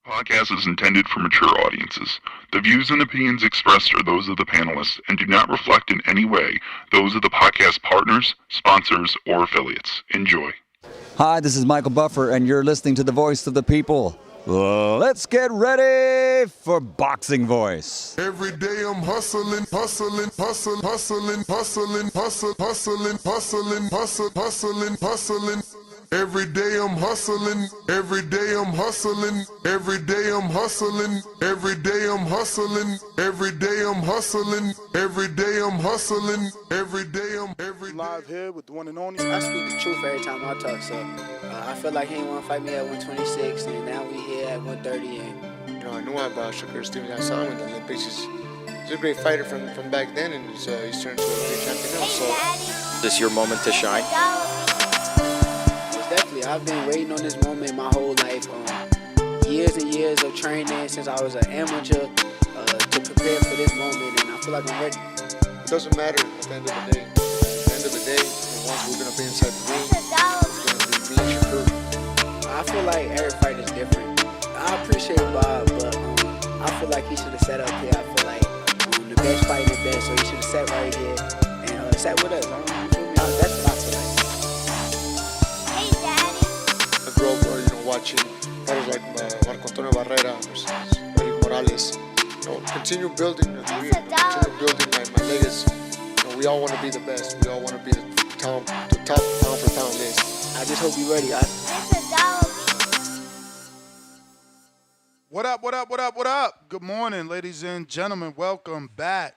Podcast is intended for mature audiences. The views and opinions expressed are those of the panelists and do not reflect in any way those of the podcast partners, sponsors, or affiliates. Enjoy. Hi, this is Michael Buffer, and you're listening to the voice of the people. Let's get ready for Boxing Voice. Every day I'm hustling, hustling, hustling, hustling, hustling, hustling, hustling, hustling, hustling, hustling, hustling. Every day I'm hustling, every day I'm hustling, every day I'm hustling, every day I'm hustling, every day I'm hustling, every day I'm hustling, every day I'm live here with the one and only. I speak the truth every time I talk, so I feel like he didn't want to fight me at 126, and now we here at 130. And I knew about Shakur Stevenson. I saw him in the Olympics. He's a great fighter from back then, and he's turned into a great champion now. So, is this your moment to shine? Definitely, I've been waiting on this moment my whole life. Years and years of training since I was an amateur to prepare for this moment, and I feel like I'm ready. It doesn't matter at the end of the day. At the end of the day, once we're gonna be inside the ring, it's gonna be me and Shakur. I feel like every fight is different. I appreciate Bob, but I feel like he should have set up here. I feel like the best fighting the best, so he should have sat right here and sat with us. You feel me? That's what I feel like. I grew up, watching fighters like Marco Antonio Barrera versus Eddie Morales. Continue building a career, continue building my legacy. We all want to be the best. We all want to be the top pound for pound list. I just hope you're ready. What up, what up, what up, what up? Good morning, ladies and gentlemen. Welcome back.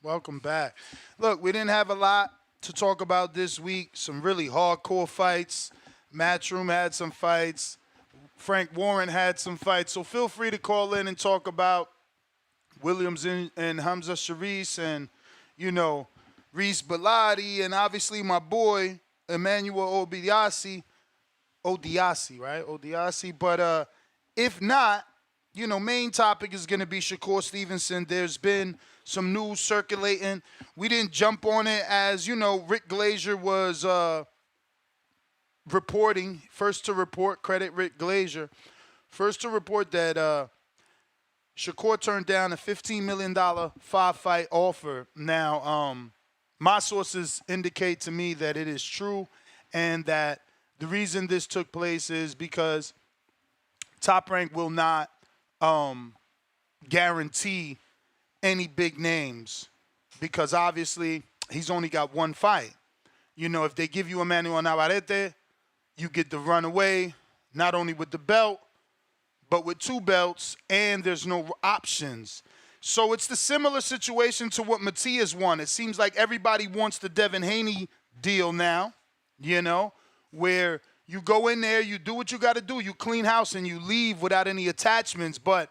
Welcome back. Look, we didn't have a lot to talk about this week. Some really hardcore fights. Matchroom had some fights. Frank Warren had some fights. So feel free to call in and talk about Williams and Hamza Sharice and, Reese Bellotti and obviously my boy, Emmanuel Odiasi, right? Odiasi. But if not, main topic is going to be Shakur Stevenson. There's been some news circulating. We didn't jump on it as, Rick Glazier was reporting, first to report, credit Rick Glazier, first to report that Shakur turned down a $15 million 5-fight offer. Now, my sources indicate to me that it is true and that the reason this took place is because Top Rank will not guarantee any big names because obviously he's only got one fight. If they give you Emmanuel Navarrete, you get to run away, not only with the belt, but with two belts, and there's no options. So it's the similar situation to what Matias won. It seems like everybody wants the Devin Haney deal now, where you go in there, you do what you got to do, you clean house, and you leave without any attachments, but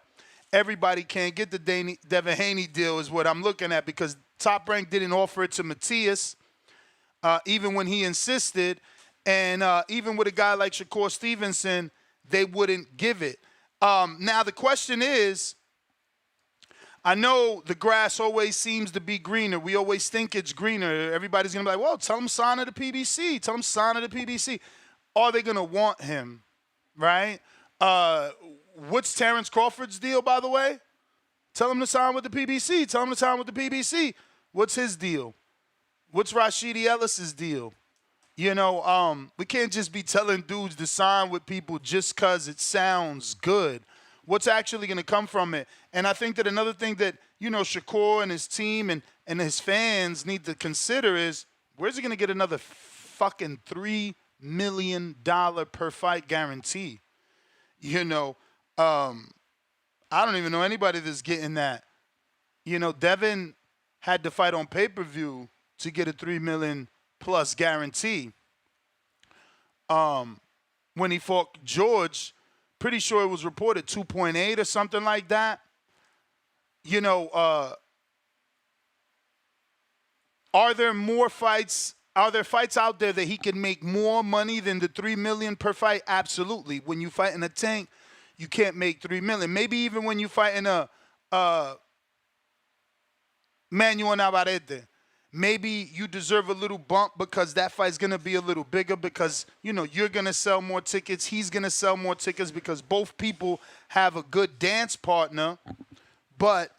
everybody can't get the Devin Haney deal is what I'm looking at because Top Rank didn't offer it to Matias, even when he insisted. And even with a guy like Shakur Stevenson, they wouldn't give it. Now, the question is, I know the grass always seems to be greener. We always think it's greener. Everybody's going to be like, well, tell him sign to the PBC. Tell him sign to the PBC. Are they going to want him, right? What's Terrence Crawford's deal, by the way? Tell him to sign with the PBC. Tell him to sign with the PBC. What's his deal? What's Rashidi Ellis's deal? We can't just be telling dudes to sign with people just because it sounds good. What's actually going to come from it? And I think that another thing that, Shakur and his team and his fans need to consider is, where's he going to get another fucking $3 million per fight guarantee? I don't even know anybody that's getting that. Devin had to fight on pay-per-view to get a $3 million plus guarantee. When he fought George, pretty sure it was reported 2.8 or something like that. Are there more fights? Are there fights out there that he can make more money than the $3 million per fight? Absolutely. When you fight in a tank, you can't make $3 million. Maybe even when you fight in a Manuel Navarrete. Maybe you deserve a little bump because that fight's going to be a little bigger because, you're going to sell more tickets. He's going to sell more tickets because both people have a good dance partner. But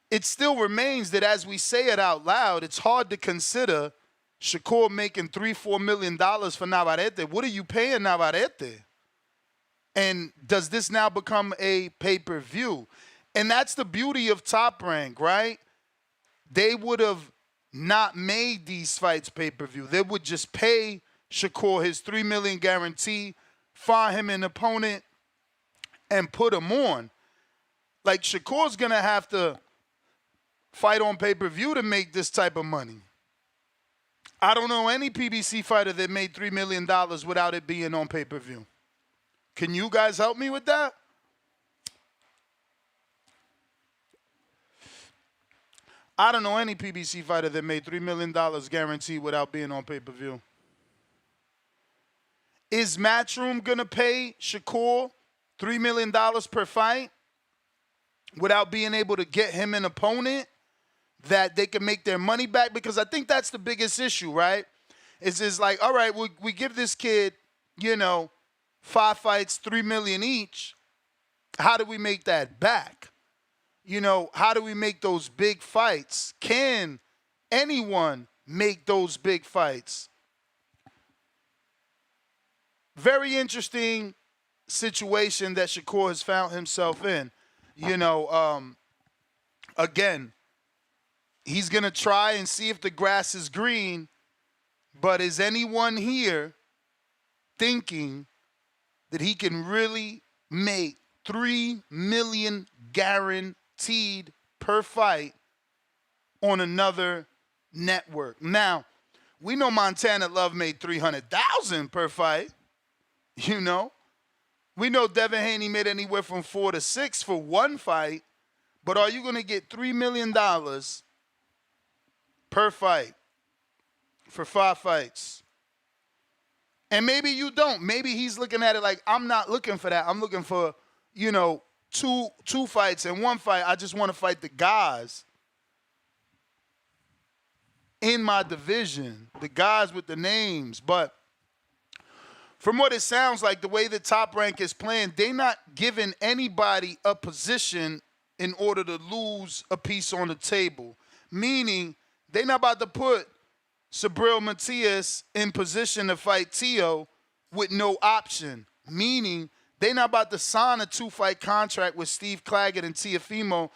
it still remains that as we say it out loud, it's hard to consider Shakur making $3-4 million for Navarrete. What are you paying Navarrete? And does this now become a pay-per-view? And that's the beauty of Top Rank, right? They would have not made these fights pay-per-view. They would just pay Shakur his $3 million guarantee, find him an opponent, and put him on. Like, Shakur's going to have to fight on pay-per-view to make this type of money. I don't know any PBC fighter that made $3 million without it being on pay-per-view. Can you guys help me with that? I don't know any PBC fighter that made $3 million guaranteed without being on pay-per-view. Is Matchroom going to pay Shakur $3 million per fight without being able to get him an opponent that they can make their money back? Because I think that's the biggest issue, right? It's like, all right, we give this kid, 5 fights, $3 million each. How do we make that back? How do we make those big fights? Can anyone make those big fights? Very interesting situation that Shakur has found himself in. Again, he's going to try and see if the grass is green, but is anyone here thinking that he can really make $3 million guaranteed per fight on another network? Now, we know Montana Love made $300,000 per fight. We know Devin Haney made anywhere from 4 to 6 for one fight. But are you going to get $3 million per fight for 5 fights? And maybe you don't. Maybe he's looking at it like, I'm not looking for that. I'm looking for, two fights and 1 fight. I just want to fight the guys in my division, the guys with the names. But from what it sounds like, the way the Top Rank is playing, they're not giving anybody a position in order to lose a piece on the table. Meaning, they're not about to put Sabril Matias in position to fight Tio with no option. Meaning, they're not about to sign a 2-fight contract with Steve Claggett and Teofimo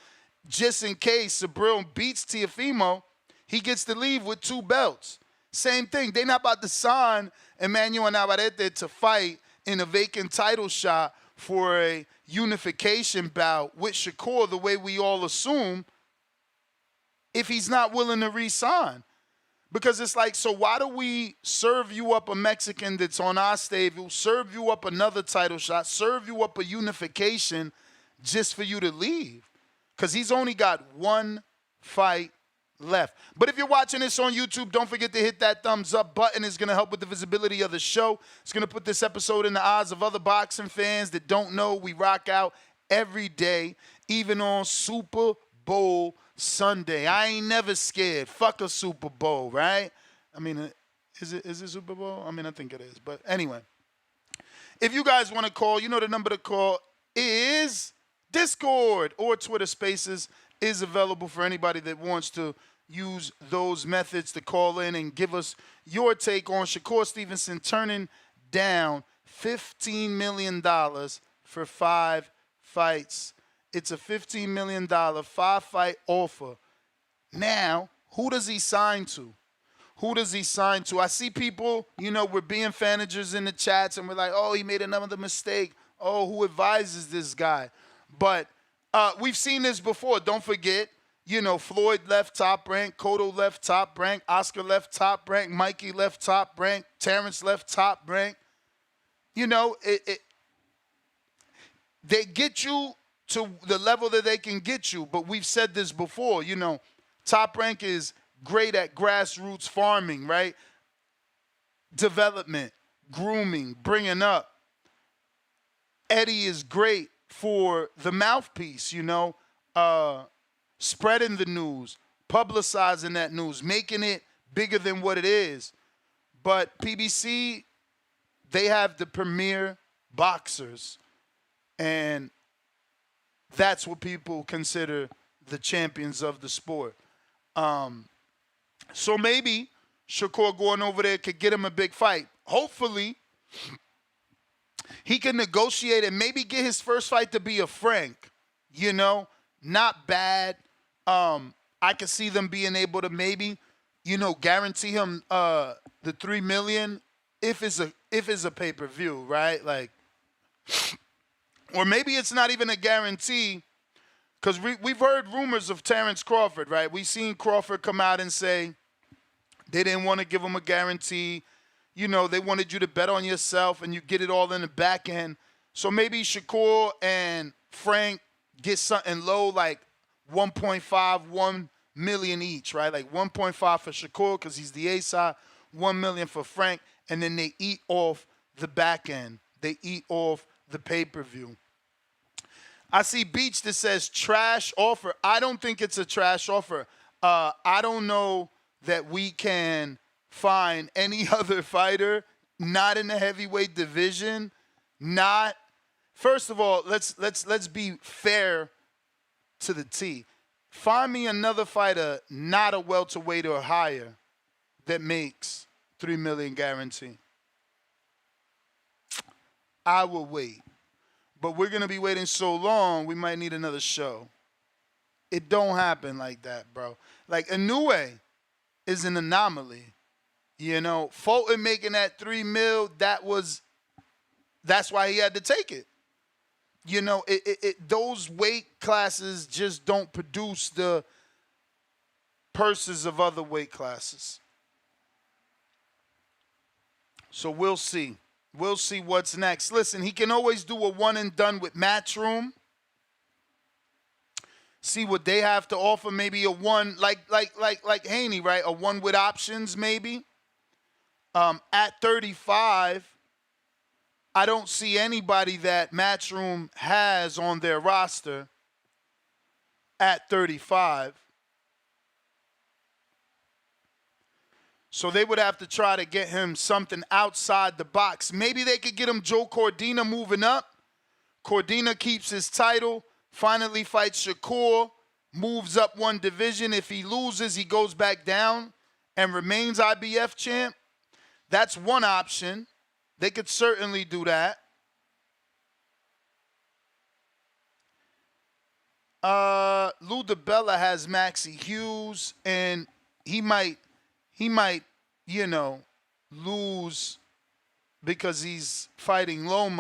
just in case Sabril beats Teofimo, he gets to leave with 2 belts. Same thing. They're not about to sign Emmanuel Navarrete to fight in a vacant title shot for a unification bout with Shakur the way we all assume if he's not willing to re-sign. Because it's like, so why do we serve you up a Mexican that's on our stable, serve you up another title shot, serve you up a unification just for you to leave? Because he's only got 1 fight left. But if you're watching this on YouTube, don't forget to hit that thumbs up button. It's going to help with the visibility of the show. It's going to put this episode in the eyes of other boxing fans that don't know we rock out every day, even on Super Bowl Sunday. I ain't never scared. Fuck a Super Bowl, right? I mean, is it Super Bowl? I mean, I think it is. But anyway, if you guys want to call, the number to call is Discord or Twitter Spaces is available for anybody that wants to use those methods to call in and give us your take on Shakur Stevenson turning down $15 million for 5 fights. It's a $15 million 5-fight offer. Now, who does he sign to? Who does he sign to? I see people, we're being fanagers in the chats, and we're like, oh, he made another mistake. Oh, who advises this guy? But we've seen this before. Don't forget, Floyd left Top Rank, Cotto left Top Rank, Oscar left Top Rank, Mikey left Top Rank, Terrence left Top Rank. They get you to the level that they can get you. But we've said this before, Top Rank is great at grassroots farming, right? Development, grooming, bringing up. Eddie is great for the mouthpiece, spreading the news, publicizing that news, making it bigger than what it is. But PBC, they have the premier boxers, and that's what people consider the champions of the sport. So maybe Shakur going over there could get him a big fight. Hopefully, he can negotiate and maybe get his first fight to be a Frank. You know, not bad. I could see them being able to maybe, guarantee him the $3 million if it's a pay-per-view, right? Like, or maybe it's not even a guarantee, because we've heard rumors of Terrence Crawford, right? We've seen Crawford come out and say they didn't want to give him a guarantee. They wanted you to bet on yourself and you get it all in the back end. So maybe Shakur and Frank get something low, like 1 million each, right? Like 1.5 for Shakur because he's the A side, 1 million for Frank, and then they eat off the back end. They eat off the pay-per-view. I see Beach that says trash offer. I don't think it's a trash offer. I don't know that we can find any other fighter not in the heavyweight division. First of all, let's be fair to the T. Find me another fighter not a welterweight or higher that makes $3 million guarantee. I will wait. But we're going to be waiting so long, we might need another show. It don't happen like that, bro. Like, Inoue is an anomaly. Fulton making that $3 million, that's why he had to take it. Those weight classes just don't produce the purses of other weight classes. So we'll see. We'll see what's next. Listen, he can always do a one and done with Matchroom. See what they have to offer. Maybe a one like Haney, right? A one with options, maybe. At 35, I don't see anybody that Matchroom has on their roster at 35. So they would have to try to get him something outside the box. Maybe they could get him Joe Cordina moving up. Cordina keeps his title, finally fights Shakur, moves up one division. If he loses, he goes back down and remains IBF champ. That's one option. They could certainly do that. Lou DiBella has Maxie Hughes, and he might, lose because he's fighting William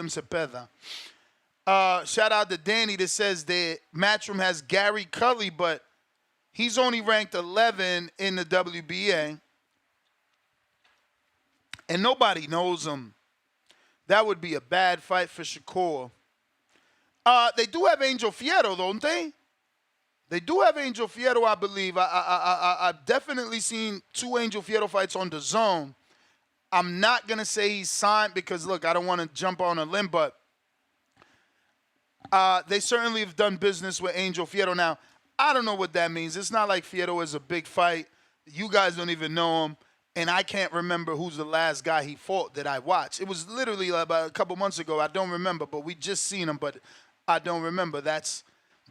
Cepeda. Shout out to Danny that says that Matchroom has Gary Cully, but he's only ranked 11 in the WBA. And nobody knows him. That would be a bad fight for Shakur. They do have Angel Fierro, don't they? They do have Angel Fierro, I believe. I've definitely seen 2 Angel Fierro fights on the zone. I'm not going to say he's signed because, look, I don't want to jump on a limb, but they certainly have done business with Angel Fierro. Now, I don't know what that means. It's not like Fierro is a big fight. You guys don't even know him. And I can't remember who's the last guy he fought that I watched. It was literally about a couple months ago. I don't remember, but we just seen him, but I don't remember. That's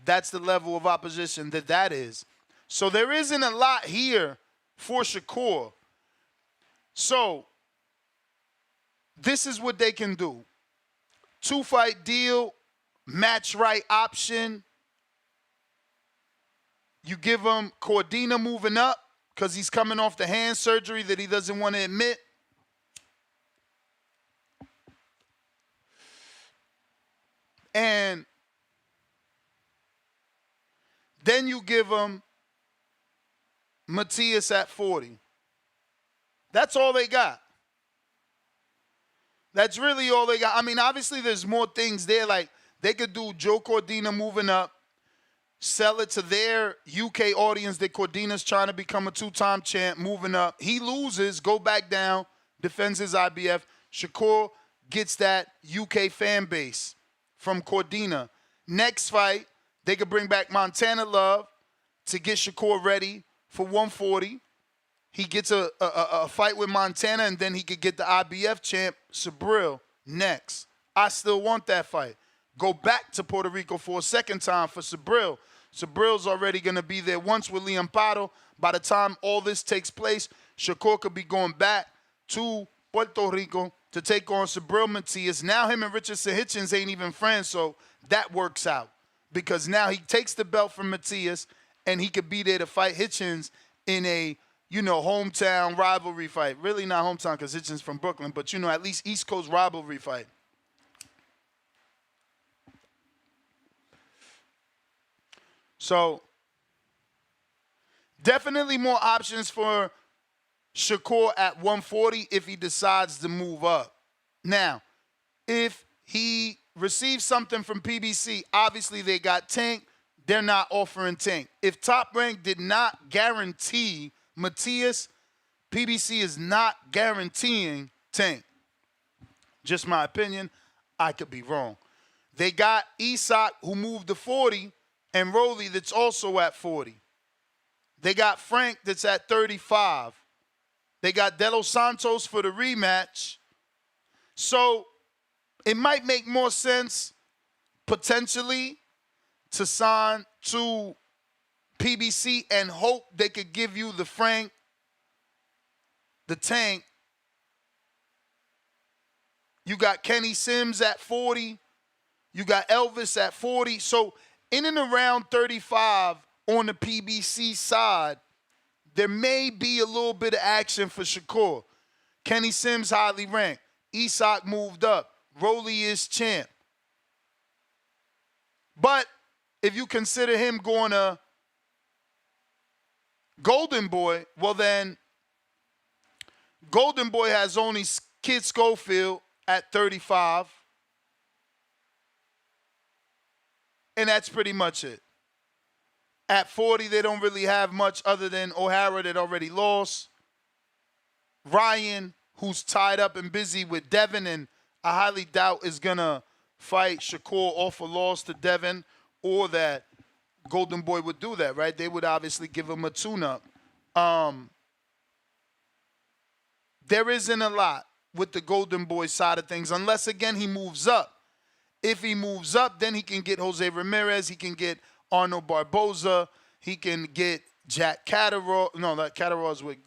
the level of opposition that is. So there isn't a lot here for Shakur. So this is what they can do. 2-fight deal, match right option. You give him Cordina moving up because he's coming off the hand surgery that he doesn't want to admit. And then you give him Matias at 40. That's all they got. That's really all they got. I mean, obviously there's more things there. Like they could do Joe Cordina moving up, sell it to their UK audience that Cordina's trying to become a 2-time champ, moving up. He loses, go back down, defends his IBF. Shakur gets that UK fan base from Cordina. Next fight, They could bring back Montana Love to get Shakur ready for 140. He gets a fight with Montana, and then he could get the IBF champ, Subriel, next. I still want that fight. Go back to Puerto Rico for a second time for Subriel. Subriel's already going to be there once with Liam Pato. By the time all this takes place, Shakur could be going back to Puerto Rico to take on Subriel Matias. Now him and Richardson Hitchens ain't even friends, so that works out. Because now he takes the belt from Matias, and he could be there to fight Hitchens in a, hometown rivalry fight. Really not hometown because Hitchens from Brooklyn, but, at least East Coast rivalry fight. So, definitely more options for Shakur at 140 if he decides to move up. Now, if he receives something from PBC, obviously they got Tank. They're not offering Tank. If Top Rank did not guarantee Matias, PBC is not guaranteeing Tank. Just my opinion. I could be wrong. They got Isak, who moved to 40, and Rolly that's also at 40. They got Frank that's at 35. They got De Los Santos for the rematch. So it might make more sense potentially to sign to PBC and hope they could give you the Frank, the Tank. You got Kenny Sims at 40. You got Elvis at 40. So in and around 35 on the PBC side, there may be a little bit of action for Shakur. Kenny Sims highly ranked. Isak moved up. Rolly is champ. But if you consider him going to Golden Boy, well then, Golden Boy has only Kid Schofield at 35. And that's pretty much it. At 40, they don't really have much other than O'Hara that already lost. Ryan, who's tied up and busy with Devin, and I highly doubt is going to fight Shakur off a loss to Devin, or that Golden Boy would do that, right? They would obviously give him a tune-up. There isn't a lot with the Golden Boy side of things, unless, again, he moves up. If he moves up, then he can get Jose Ramirez. He can get Arnold Barboza. He can get Jack Catterall. No, that Catterall's with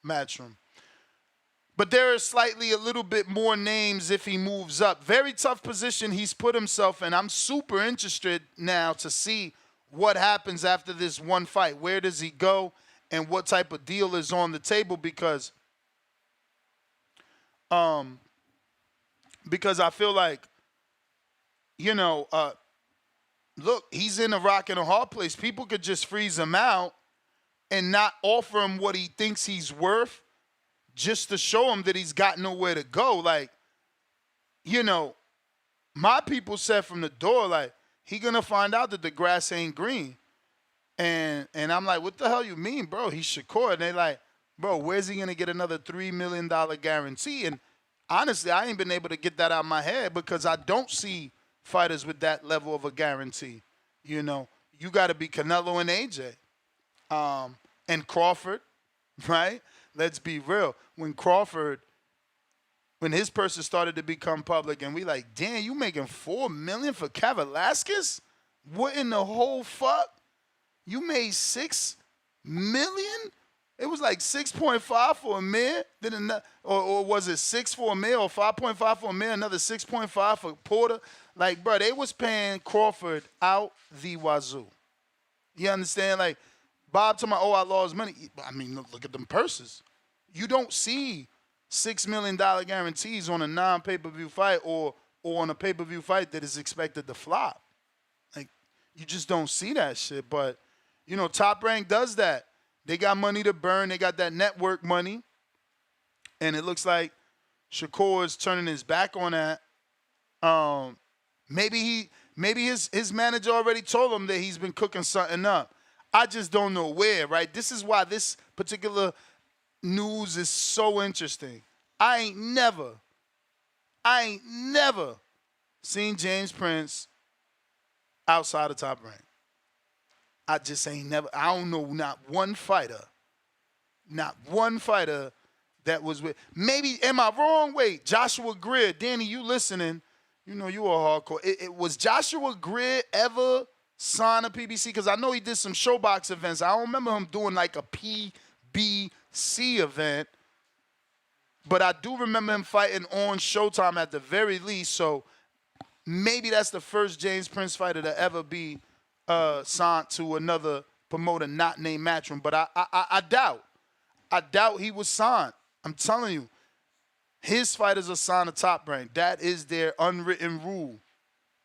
Matchroom. But there are slightly a little bit more names if he moves up. Very tough position he's put himself in. I'm super interested now to see what happens after this one fight. Where does he go and what type of deal is on the table, because I feel like, look, he's in a rock and a hard place. People could just freeze him out and not offer him what he thinks he's worth just to show him that he's got nowhere to go. Like, my people said from the door, like, he going to find out that the grass ain't green. And I'm like, what the hell you mean, bro? He's Shakur. And they like, bro, where's he going to get another $3 million guarantee? And honestly, I ain't been able to get that out of my head because I don't see fighters with that level of a guarantee. You got to be Canelo and AJ. And Crawford, right? Let's be real. When his person started to become public and we like, damn, you making $4 million for Velasquez? What in the whole fuck? You made $6 million? It was like 6.5 for Amir, then or was it 6 for Amir or 5.5 for Amir, another 6.5 for Porter? Like, bro, they was paying Crawford out the wazoo. You understand? Like, Bob told me, I lost money. I mean, look at them purses. You don't see $6 million guarantees on a non-pay-per-view fight or on a pay-per-view fight that is expected to flop. Like, you just don't see that shit. But, Top Rank does that. They got money to burn. They got that network money. And it looks like Shakur is turning his back on that. Maybe his manager already told him that he's been cooking something up. I just don't know where, right? This is why this particular news is so interesting. I ain't never seen James Prince. outside of Top Rank. I just ain't never. I don't know not one fighter that was with. Maybe am I wrong? Wait, Joshua Greer, Danny, you listening? You know you are hardcore. Was Joshua Greer ever signed a PBC? Because I know he did some Showbox events. I don't remember him doing like a PBC event. But I do remember him fighting on Showtime at the very least. So maybe that's the first James Prince fighter to ever be signed to another promoter not named Matchroom. But I doubt. I doubt he was signed. I'm telling you. His fighters are signed to Top Rank. That is their unwritten rule.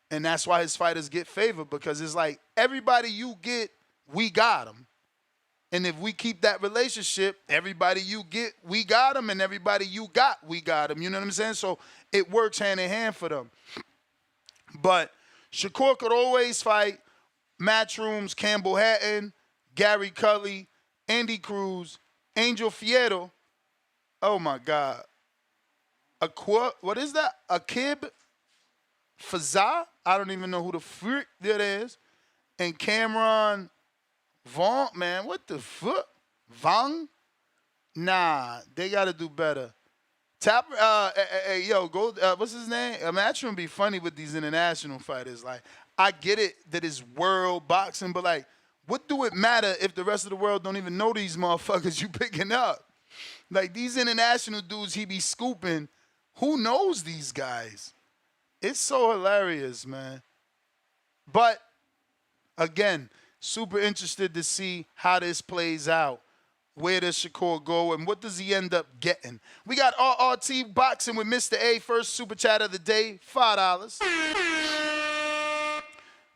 And that's why his fighters get favored, because it's like everybody you get, we got them. And if we keep that relationship, everybody you get, we got them. And everybody you got, we got them. You know what I'm saying? So it works hand in hand for them. But Shakur could always fight Matchrooms, Campbell Hatton, Gary Cully, Andy Cruz, Angel Fierro. Oh, my God. What is that? Akib Fazah? I don't even know who the frick that is. And Cameron Vaughn, man, what the fuck? Vang? Nah, they got to do better. Yo, go. What's his name? Matchroom be funny with these international fighters. Like, I get it that it's world boxing, but like, what do it matter if the rest of the world don't even know these motherfuckers you picking up? Like, these international dudes he be scooping, who knows these guys? It's so hilarious, man. But, again, super interested to see how this plays out. Where does Shakur go, and what does he end up getting? We got RRT Boxing with Mr. A, first super chat of the day, $5.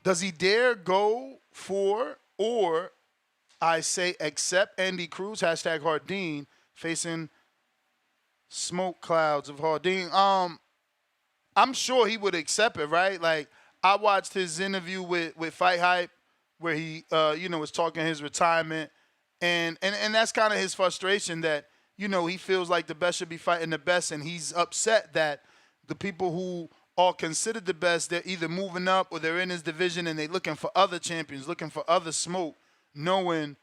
Does he dare go for, or I say accept Andy Cruz, hashtag Hardin, facing smoke clouds of Hardin? I'm sure he would accept it, right? Like, I watched his interview with Fight Hype where he, was talking his retirement. And that's kind of his frustration that, he feels like the best should be fighting the best. And he's upset that the people who are considered the best, they're either moving up or they're in his division and they're looking for other champions, looking for other smoke, knowing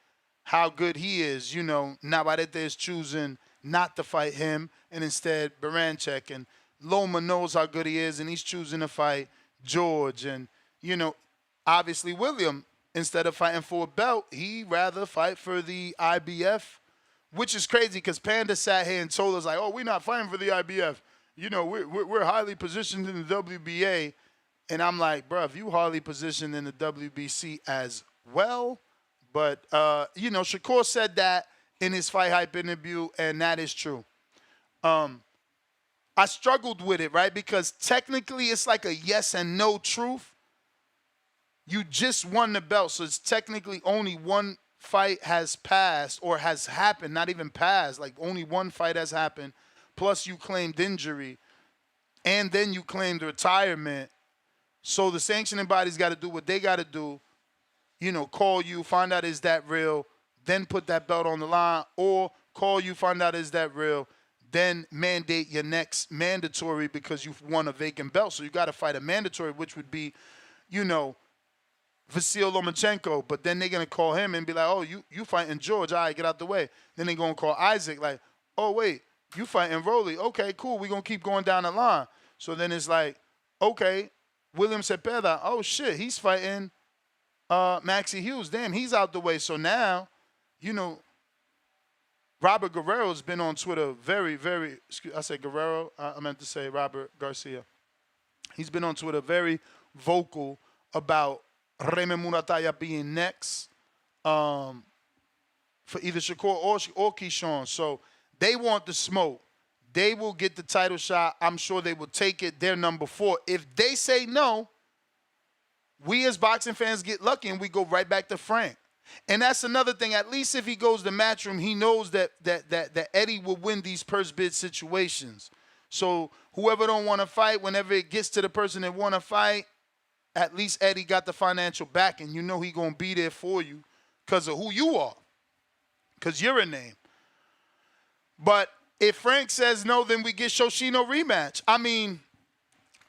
how good he is. Navarrete is choosing not to fight him and instead Baranchek. And Loma knows how good he is and he's choosing to fight George. And, obviously William, instead of fighting for a belt, he'd rather fight for the IBF, which is crazy because Panda sat here and told us, like, oh, we're not fighting for the IBF. We're highly positioned in the WBA. And I'm like, bro, if you highly positioned in the WBC as well. But, Shakur said that in his Fight Hype interview, and that is true. I struggled with it, right? Because technically it's like a yes and no truth. You just won the belt, so it's technically only one fight has passed or has happened, not even passed. Like, only one fight has happened, plus you claimed injury, and then you claimed retirement. So the sanctioning body's got to do what they got to do, call you, find out is that real, then put that belt on the line, or call you, find out is that real, then mandate your next mandatory because you've won a vacant belt. So you got to fight a mandatory, which would be, Vasil Lomachenko, but then they're going to call him and be like, oh, you fighting George. All right, get out the way. Then they're going to call Isaac like, oh, wait, you fighting Rolly. Okay, cool. We're going to keep going down the line. So then it's like, okay, William Cepeda. Oh, shit, he's fighting Maxie Hughes. Damn, he's out the way. So now, Robert Guerrero's been on Twitter I said Guerrero. I meant to say Robert Garcia. He's been on Twitter very vocal about Raymond Murataya being next for either Shakur or Keyshawn. So they want the smoke. They will get the title shot. I'm sure they will take it. They're number 4. If they say no, we as boxing fans get lucky and we go right back to Frank. And that's another thing. At least if he goes to Matchroom, he knows that Eddie will win these purse bid situations. So whoever don't want to fight, whenever it gets to the person that want to fight, at least Eddie got the financial backing. He going to be there for you because of who you are, because you're a name. But if Frank says no, then we get Shoshino rematch. I mean,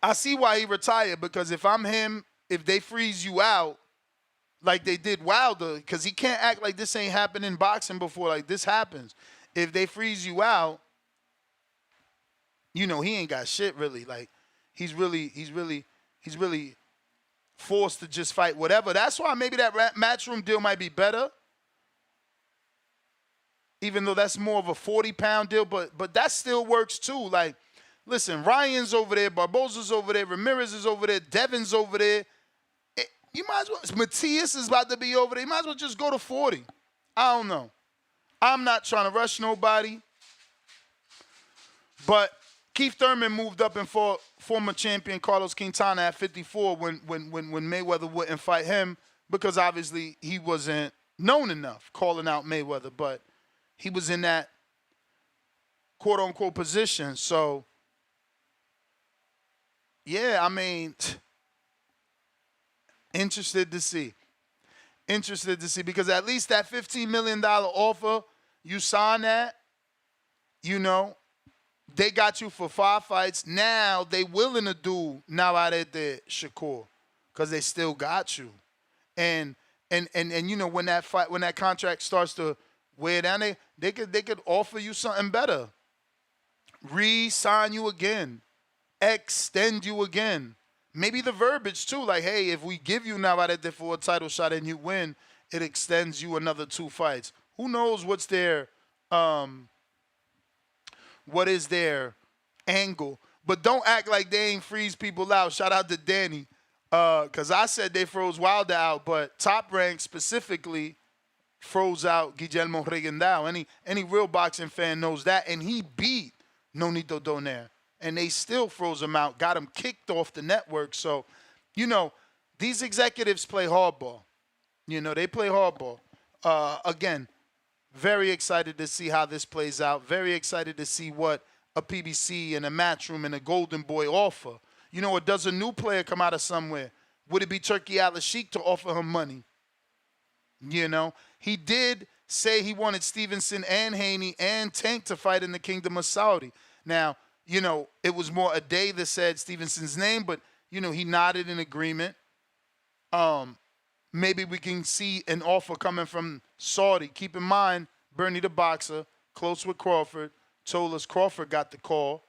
I see why he retired, because if I'm him if they freeze you out like they did Wilder, because he can't act like this ain't happened in boxing before. Like, this happens. If they freeze you out, he ain't got shit really. Like, he's really forced to just fight whatever. That's why maybe that Matchroom deal might be better. Even though that's more of a 40-pound deal, but that still works too. Like, listen, Ryan's over there, Barboza's over there, Ramirez is over there, Devin's over there. You might as well, Matias is about to be over there. You might as well just go to 40. I don't know. I'm not trying to rush nobody. But Keith Thurman moved up and fought former champion Carlos Quintana at 54 when Mayweather wouldn't fight him, because obviously he wasn't known enough calling out Mayweather, but he was in that quote-unquote position. So, yeah, I mean, interested to see. Because at least that $15 million offer, you sign that, they got you for 5 fights. Now they willing to do Navarrete Shakur because they still got you. And when that contract starts to wear down, they could offer you something better. Re-sign you again. Extend you again. Maybe the verbiage too, like, hey, if we give you Navarrete for a title shot and you win, it extends you another 2 fights. Who knows what's their what is their angle? But don't act like they ain't freeze people out. Shout out to Danny, because I said they froze Wilder out, but Top Rank specifically froze out Guillermo Regendao. Any real boxing fan knows that, and he beat Nonito Donaire. And they still froze him out, got him kicked off the network. So, these executives play hardball. They play hardball. Again, very excited to see how this plays out. Very excited to see what a PBC and a Matchroom and a Golden Boy offer. Or does a new player come out of somewhere? Would it be Turkey Al-Sheikh to offer him money? He did say he wanted Stevenson and Haney and Tank to fight in the Kingdom of Saudi. Now, it was more a day that said Stevenson's name, but, he nodded in agreement. Maybe we can see an offer coming from Saudi. Keep in mind, Bernie the boxer, close with Crawford, told us Crawford got the call.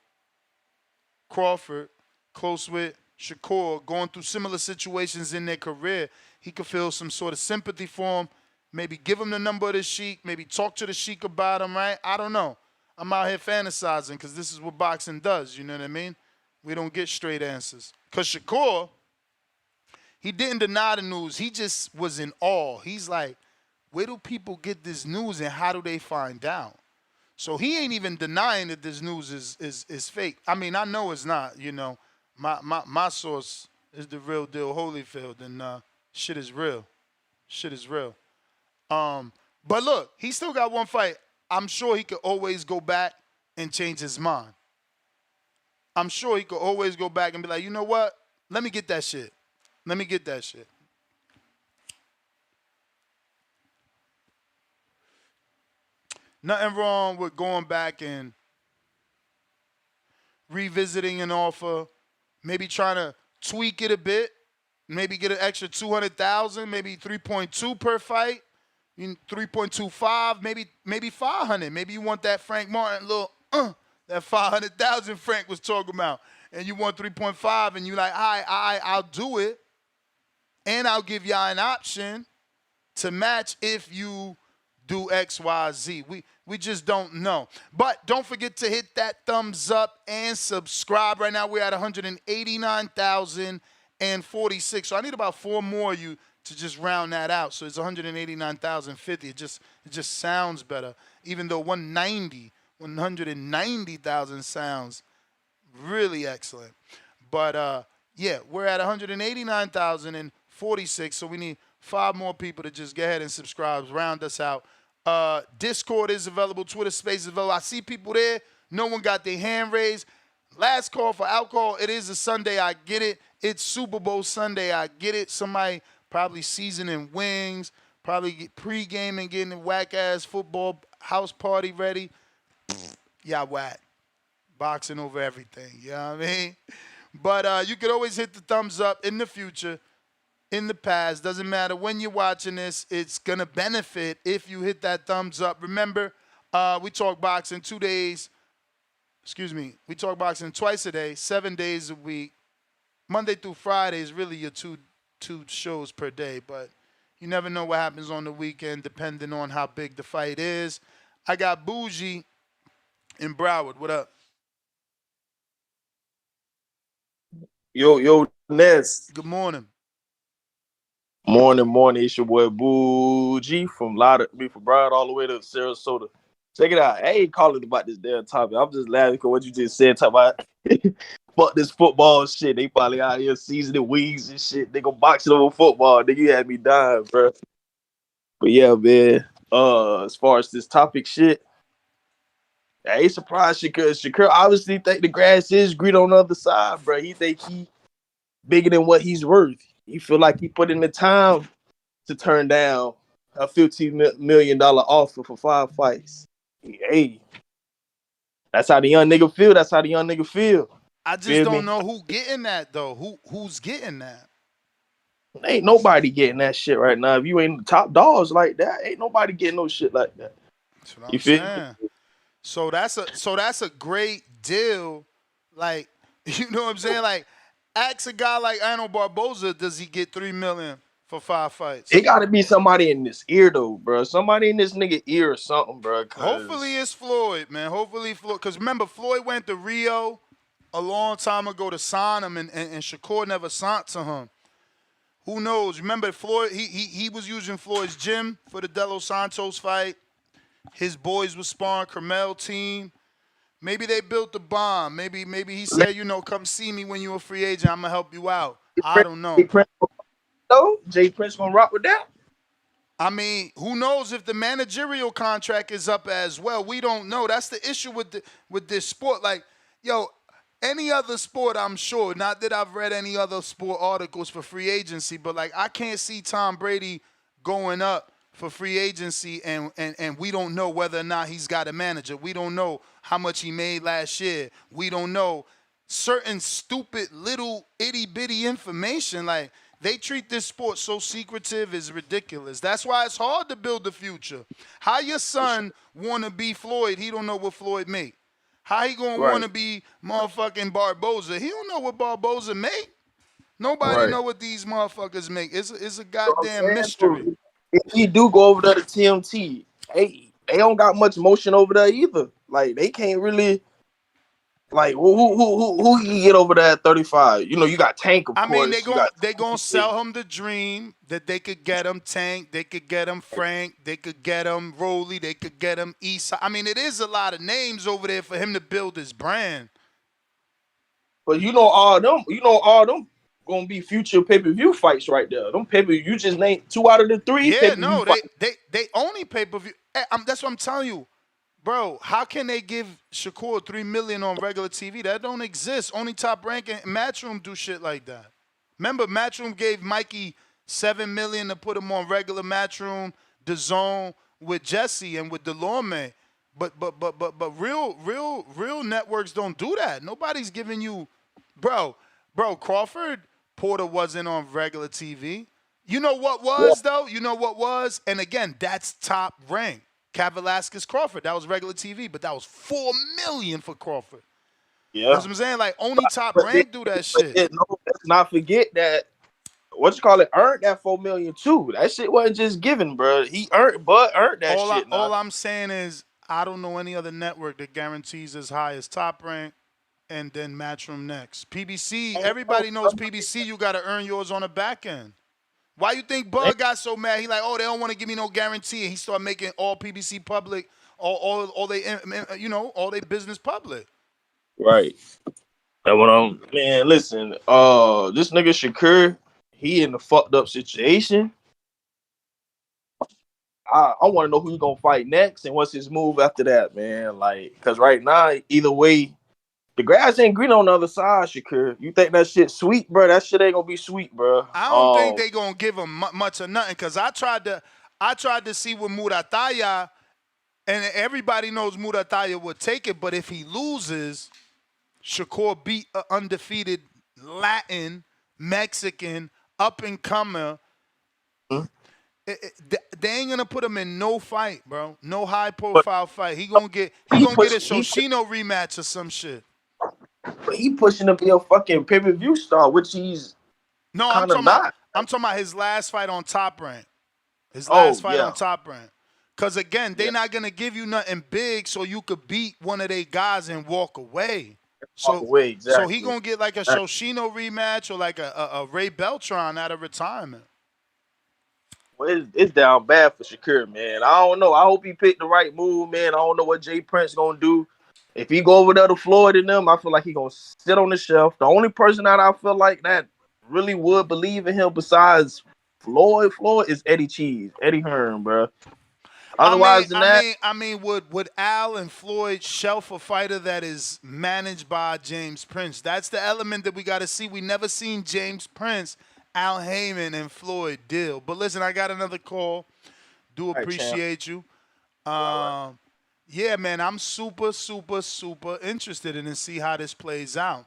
Crawford, close with Shakur, going through similar situations in their career. He could feel some sort of sympathy for him. Maybe give him the number of the Sheik. Maybe talk to the Sheik about him, right? I don't know. I'm out here fantasizing because this is what boxing does. You know what I mean? We don't get straight answers. Because Shakur, he didn't deny the news. He just was in awe. He's like, where do people get this news and how do they find out? So he ain't even denying that this news is fake. I mean, I know it's not, My source is the real deal Holyfield, and shit is real. Shit is real. But look, he still got 1 fight. I'm sure he could always go back and change his mind. I'm sure he could always go back and be like, you know what? Let me get that shit. Nothing wrong with going back and revisiting an offer, maybe trying to tweak it a bit, maybe get an extra 200,000, maybe 3.2 per fight. 3.25, maybe 500. Maybe you want that Frank Martin little that 500,000 Frank was talking about, and you want 3.5, and you like, I'll do it, and I'll give y'all an option to match if you do X, Y, Z. We just don't know. But don't forget to hit that thumbs up and subscribe. Right now we're at 189,046. So I need about 4 more of you to just round that out. So it's 189,050. It just sounds better. Even though 190,000 sounds really excellent. But yeah, we're at 189,046. So we need 5 more people to just go ahead and subscribe, round us out. Discord is available. Twitter Space is available. I see people there. No one got their hand raised. Last call for alcohol. It is a Sunday. I get it. It's Super Bowl Sunday. I get it. Somebody probably seasoning wings, probably pre-gaming, getting a whack-ass football house party ready. Yeah, whack. Boxing over everything. You know what I mean? But you could always hit the thumbs up in the future. in the past. Doesn't matter when you're watching this. It's going to benefit if you hit that thumbs up. Remember, we talk boxing 2 days. Excuse me. We talk boxing twice a day, 7 days a week. Monday through Friday is really your two shows per day, but you never know what happens on the weekend depending on how big the fight is. I got Bougie in Broward. What up? Yo, Ness. Good morning. Morning. It's your boy Bougie from Broward all the way to Sarasota. Check it out. I ain't calling about this damn topic. I'm just laughing because what you just said, talk about fuck this football shit. They probably out here seasoning wings and shit. They go boxing over football. Nigga, you had me dying, bro. But yeah, man. As far as this topic shit, I ain't surprised Shakur obviously think the grass is green on the other side, bro. He think he bigger than what he's worth. He feel like he put in the time to turn down a $15 million offer for 5 fights. Hey, that's how the young nigga feel. I just don't know who getting that though. Who's getting that? Ain't nobody getting that shit right now. If you ain't the top dogs like that, ain't nobody getting no shit like that. That's what I'm You feel saying. So that's a great deal. Like, you know what I'm saying? Like, ask a guy like Ano Barboza, does he get $3 million for 5 fights? It got to be somebody in this ear though, bro. Somebody in this nigga ear or something, bro. Hopefully it's Floyd, man. Hopefully Floyd, because remember Floyd went to Rio a long time ago to sign him, and Shakur never signed to him. Who knows? Remember Floyd? He was using Floyd's gym for the De Los Santos fight. His boys were sparring Carmel team. Maybe they built the bomb. Maybe he said, come see me when you're a free agent. I'm gonna help you out. I don't know. Jay Prince gonna rock with that? I mean, who knows if the managerial contract is up as well? We don't know. That's the issue with this sport. Like, any other sport, I'm sure. Not that I've read any other sport articles for free agency, but like I can't see Tom Brady going up for free agency, and we don't know whether or not he's got a manager. We don't know how much he made last year. We don't know certain stupid little itty-bitty information. Like, they treat this sport so secretive, is ridiculous. That's why it's hard to build the future. How your son want to be Floyd, he don't know what Floyd make. How he going to want to be motherfucking Barboza? He don't know what Barboza make. Nobody know what these motherfuckers make. It's a goddamn mystery. If he do go over there to TMT, hey, they don't got much motion over there either. Like, they can't really, like, who he get over there at 35? You got Tank, of course. I mean, they gonna sell him the dream that they could get him Tank, they could get him Frank, they could get him Rolly, they could get him Issa. I mean, it is a lot of names over there for him to build his brand. But all them gonna be future pay-per-view fights right there. Them pay-per-view, you just named 2 out of the 3 pay-per-view fights. They only pay-per-view. That's what I'm telling you. Bro, how can they give Shakur $3 million on regular TV? That don't exist. Only Top Rank and Matchroom do shit like that. Remember, Matchroom gave Mikey $7 million to put him on regular Matchroom, DAZN with Jesse and with Delorme. But real networks don't do that. Nobody's giving you, bro. Crawford Porter wasn't on regular TV. You know what was though? You know what was? And again, that's Top Rank. Cat Velasquez Crawford, that was regular TV, but that was $4 million for Crawford. Yeah, that's what I'm saying. Like, only Top Rank do that shit. No, let's not forget that earned that $4 million too. That shit wasn't just given, bro. He earned that shit. All I'm saying is, I don't know any other network that guarantees as high as Top Rank and then Matchroom next. PBC, everybody knows PBC. You got to earn yours on the back end. Why you think Bud got so mad? He like, they don't want to give me no guarantee. And he started making all PBC public, all they business public. Right. Man, listen, this nigga Shakur, he in a fucked up situation. I want to know who he gonna fight next and what's his move after that, man. Like, because right now, either way, the grass ain't green on the other side, Shakur. You think that shit sweet, bro? That shit ain't gonna be sweet, bro. I don't think they gonna give him much of nothing, because I tried to see with Murataya, and everybody knows Murataya would take it, but if he loses, Shakur beat an undefeated Latin, Mexican, up and comer. Hmm? They ain't gonna put him in no fight, bro. No high But profile fight. He gonna get a Shoshino rematch or some shit. he pushing to be a fucking pay-per-view star, which he's No, kind of not. I'm talking about his last fight on Top Rank. His Oh last fight yeah, on Top Rank. Cause again, they yeah. not gonna give you nothing big so you could beat one of their guys and walk away. Walk away, So he exactly. gonna get like a Shoshino rematch or like a Ray Beltran out of retirement. Well, it's down bad for Shakur, man. I don't know. I hope he picked the right move, man. I don't know what Jay Prince gonna do. If he go over there to Floyd and them, I feel like he gonna sit on the shelf. The only person that I feel like that really would believe in him besides Floyd is Eddie Hearn, bro. Otherwise than that, I mean, would Al and Floyd shelf a fighter that is managed by James Prince? That's the element that we got to see. We never seen James Prince, Al Heyman, and Floyd deal. But listen, I got another call. Do right, champ. appreciate you. Yeah, man, I'm super, super, super interested in to see how this plays out.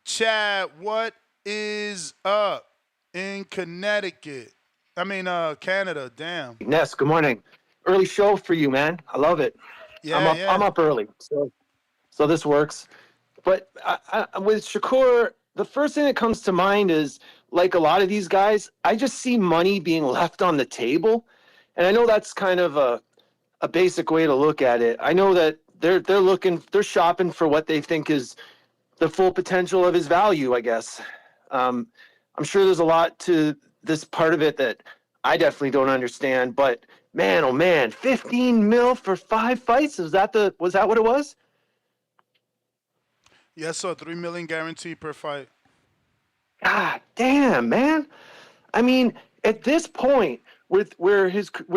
Chad, what is up in Connecticut? I mean, Canada. Damn. Ness, good morning. Early show for you, man. I love it. Yeah, I'm up early, so this works. But with Shakur, the first thing that comes to mind is, like a lot of these guys, I just see money being left on the table, and I know that's kind of a basic way to look at it. I know that they're shopping for what they think is the full potential of his value, I guess. I'm sure there's a lot to this part of it that I definitely don't understand, but man, oh man, 15 mil for 5 fights? Was that what it was? Yes, sir. $3 million guaranteed per fight. God damn, man. I mean, at this point, with where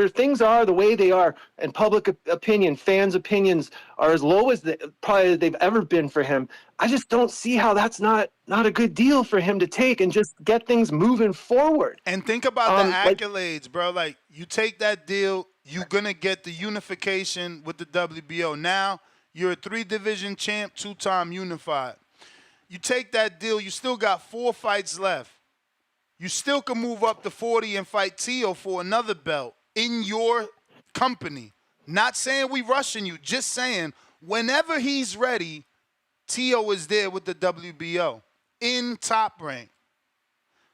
things are the way they are, and public opinion, fans' opinions are as low as probably they've ever been for him, I just don't see how that's not a good deal for him to take and just get things moving forward. And think about the accolades, bro. Like, you take that deal, you're going to get the unification with the WBO. Now, you're a 3-division champ, 2-time unified. You take that deal, you still got 4 fights left. You still can move up to 40 and fight Tio for another belt in your company. Not saying we rushing you, just saying whenever he's ready, Tio is there with the WBO in Top Rank.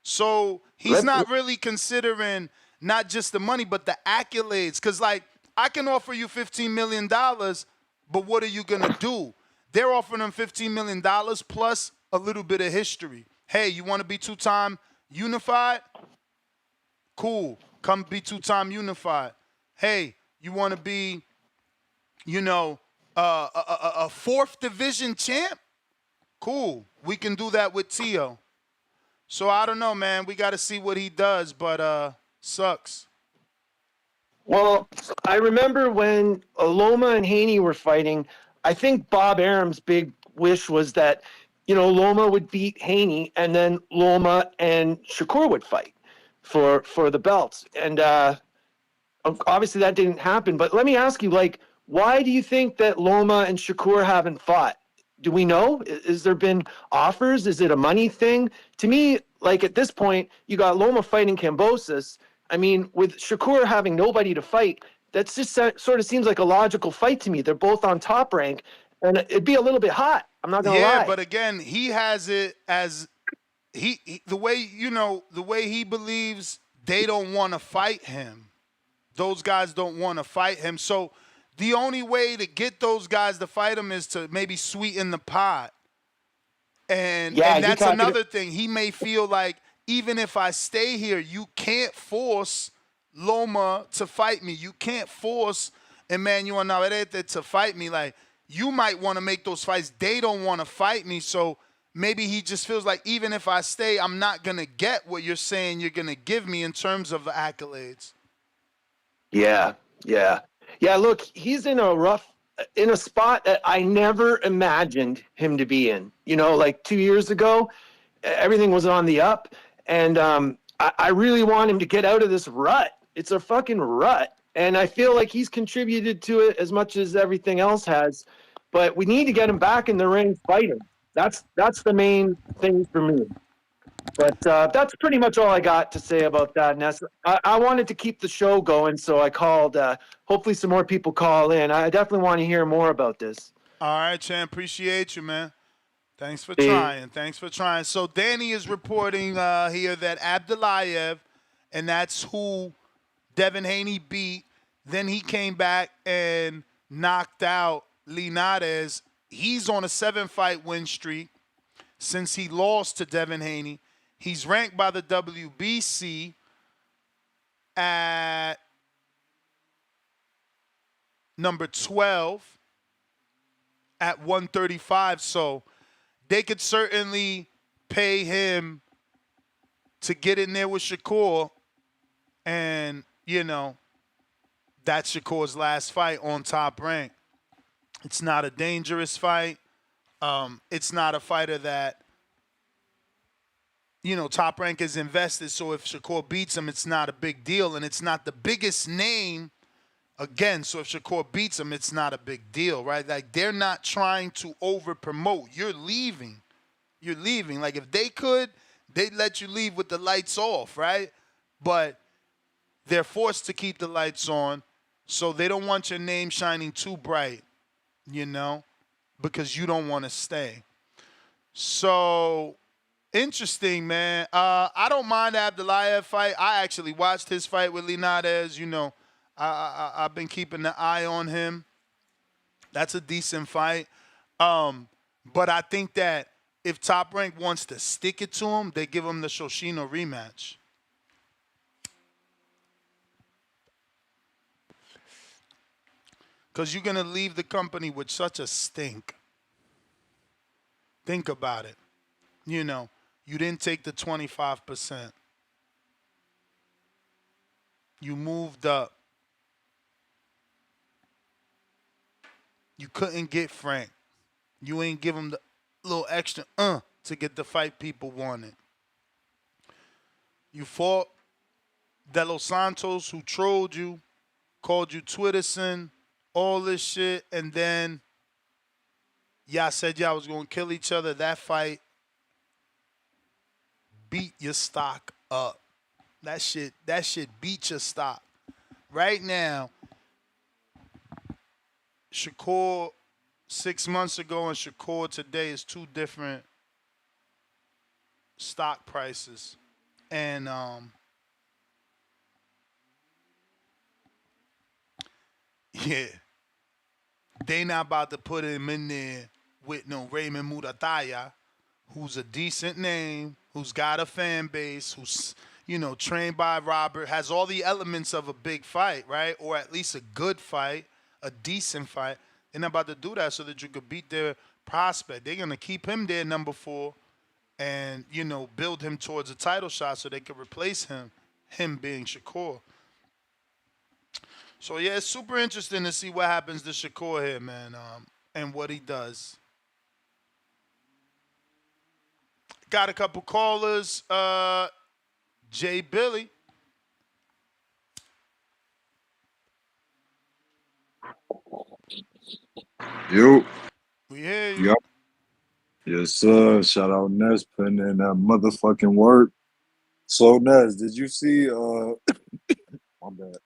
So he's not really considering not just the money, but the accolades. Because, like, I can offer you $15 million, but what are you going to do? They're offering him $15 million plus a little bit of history. Hey, you want to be 2-time unified? Cool. Come be 2-time unified. Hey, you want to be, a 4th division champ? Cool. We can do that with Tio. So I don't know, man. We got to see what he does, but sucks. Well, I remember when Loma and Haney were fighting, I think Bob Arum's big wish was that, Loma would beat Haney and then Loma and Shakur would fight for the belts. And obviously that didn't happen. But let me ask you, like, why do you think that Loma and Shakur haven't fought? Do we know? Is there been offers? Is it a money thing? To me, like, at this point, you got Loma fighting Kambosos. I mean, with Shakur having nobody to fight, that's just sort of seems like a logical fight to me. They're both on Top Rank, and it'd be a little bit hot. I'm not gonna lie. Yeah, but again, he has it as the way he believes they don't want to fight him. Those guys don't want to fight him. So the only way to get those guys to fight him is to maybe sweeten the pot. And that's another thing. He may feel like, even if I stay here, you can't force Loma to fight me. You can't force Emmanuel Navarrete to fight me. Like, you might want to make those fights. They don't want to fight me. So maybe he just feels like, even if I stay, I'm not going to get what you're saying you're going to give me in terms of accolades. Yeah. Look, he's in a spot that I never imagined him to be in. Like 2 years ago, everything was on the up, and I really want him to get out of this rut. It's a fucking rut, and I feel like he's contributed to it as much as everything else has. But we need to get him back in the ring fighting. That's the main thing for me. But that's pretty much all I got to say about that, Ness. I wanted to keep the show going, so I called. Hopefully some more people call in. I definitely want to hear more about this. All right, Chan. Appreciate you, man. Thanks for trying. Thanks for trying. So Danny is reporting here that Abdulayev, and that's who Devin Haney beat. Then he came back and knocked out Linares. He's on a 7-fight win streak since he lost to Devin Haney. He's ranked by the WBC at number 12 at 135. So they could certainly pay him to get in there with Shakur. And, you know, that's Shakur's last fight on Top Rank. It's not a dangerous fight. It's not a fighter that, you know, Top Rank is invested. So if Shakur beats him, it's not a big deal. And it's not the biggest name. Again, so if Shakur beats him, it's not a big deal, right? Like, they're not trying to over-promote. You're leaving. You're leaving. Like, if they could, they'd let you leave with the lights off, right? But they're forced to keep the lights on, so they don't want your name shining too bright, you know, because you don't want to stay. So, interesting, man. I don't mind the Abdulayev fight. I actually watched his fight with Linares. You know, I've been keeping the eye on him. That's a decent fight. But I think that if Top Rank wants to stick it to him, they give him the Shoshino rematch. Because you're going to leave the company with such a stink. Think about it. You know, you didn't take the 25%. You moved up. You couldn't get Frank. You ain't give him the little extra to get the fight people wanted. You fought De Los Santos, who trolled you, called you Twitterson, all this shit, and then y'all said y'all was going to kill each other. That fight beat your stock up. That shit beat your stock. Right now, Shakur 6 months ago and Shakur today is two different stock prices. And yeah, they not about to put him in there with no Raymond Murataya, who's a decent name, who's got a fan base, who's, you know, trained by Robert, has all the elements of a big fight, right? Or at least a good fight, a decent fight. They're not about to do that so that you could beat their prospect. They're going to keep him there, number 4, and, you know, build him towards a title shot so they could replace him being Shakur. So, yeah, it's super interesting to see what happens to Shakur here, man, and what he does. Got a couple callers. Jay Billy. Yo. We hear you. Yep. Yes, sir. Shout out Ness putting in that motherfucking work. So, Ness, did you see, my bad.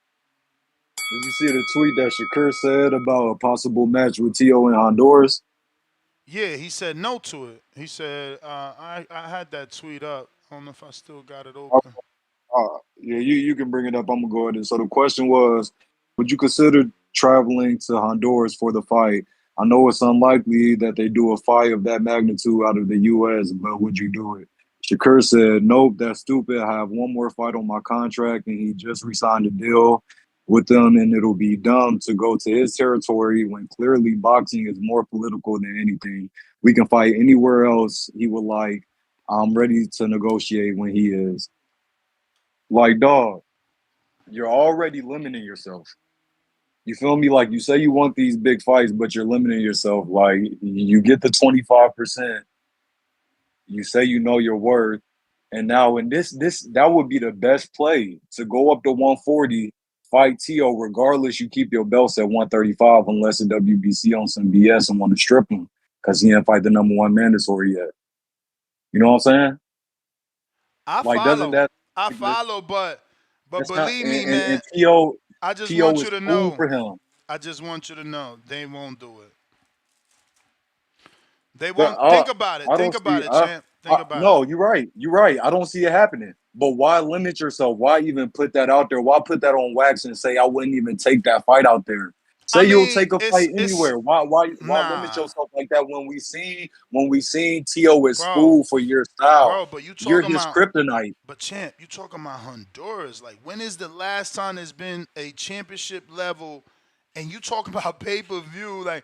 Did you see the tweet that Shakur said about a possible match with T.O. in Honduras? Yeah, he said no to it. He said, I had that tweet up. I don't know if I still got it open. Yeah, you can bring it up. I'm going to go ahead. And so the question was, would you consider traveling to Honduras for the fight? I know it's unlikely that they do a fight of that magnitude out of the U.S., but would you do it? Shakur said, nope, that's stupid. I have one more fight on my contract, and he just re-signed a deal with them, and it'll be dumb to go to his territory when clearly boxing is more political than anything. We can fight anywhere else he would like. I'm ready to negotiate when he is. Like, dog, you're already limiting yourself. You feel me? Like, you say you want these big fights, but you're limiting yourself. Like, you get the 25%. You say you know your worth. And now in this that would be the best play to go up to 140, fight T.O. regardless. You keep your belts at 135 unless the WBC on some BS and want to strip him because he didn't fight the number 1 mandatory yet. You know what I'm saying? I Like, doesn't follow. that I follow, but that's not believe me, man, and T.O. I just T.O. want you is to cool know. for him. I just want you to know they won't do it. They But won't. Think about it. I Think don't see. about it, champ. Think about it. No, you're right. You're right. I don't see it happening. But why limit yourself? Why even put that out there? Why put that on wax and say I wouldn't even take that fight out there? I Say you'll mean, take a fight it's anywhere. Why limit nah, yourself like that when we seen T.O. is bro, school for your style? bro. But you You're talking his about, kryptonite. but champ, you talking about Honduras? Like, when is the last time there's been a championship level? And you talking about pay per view? Like,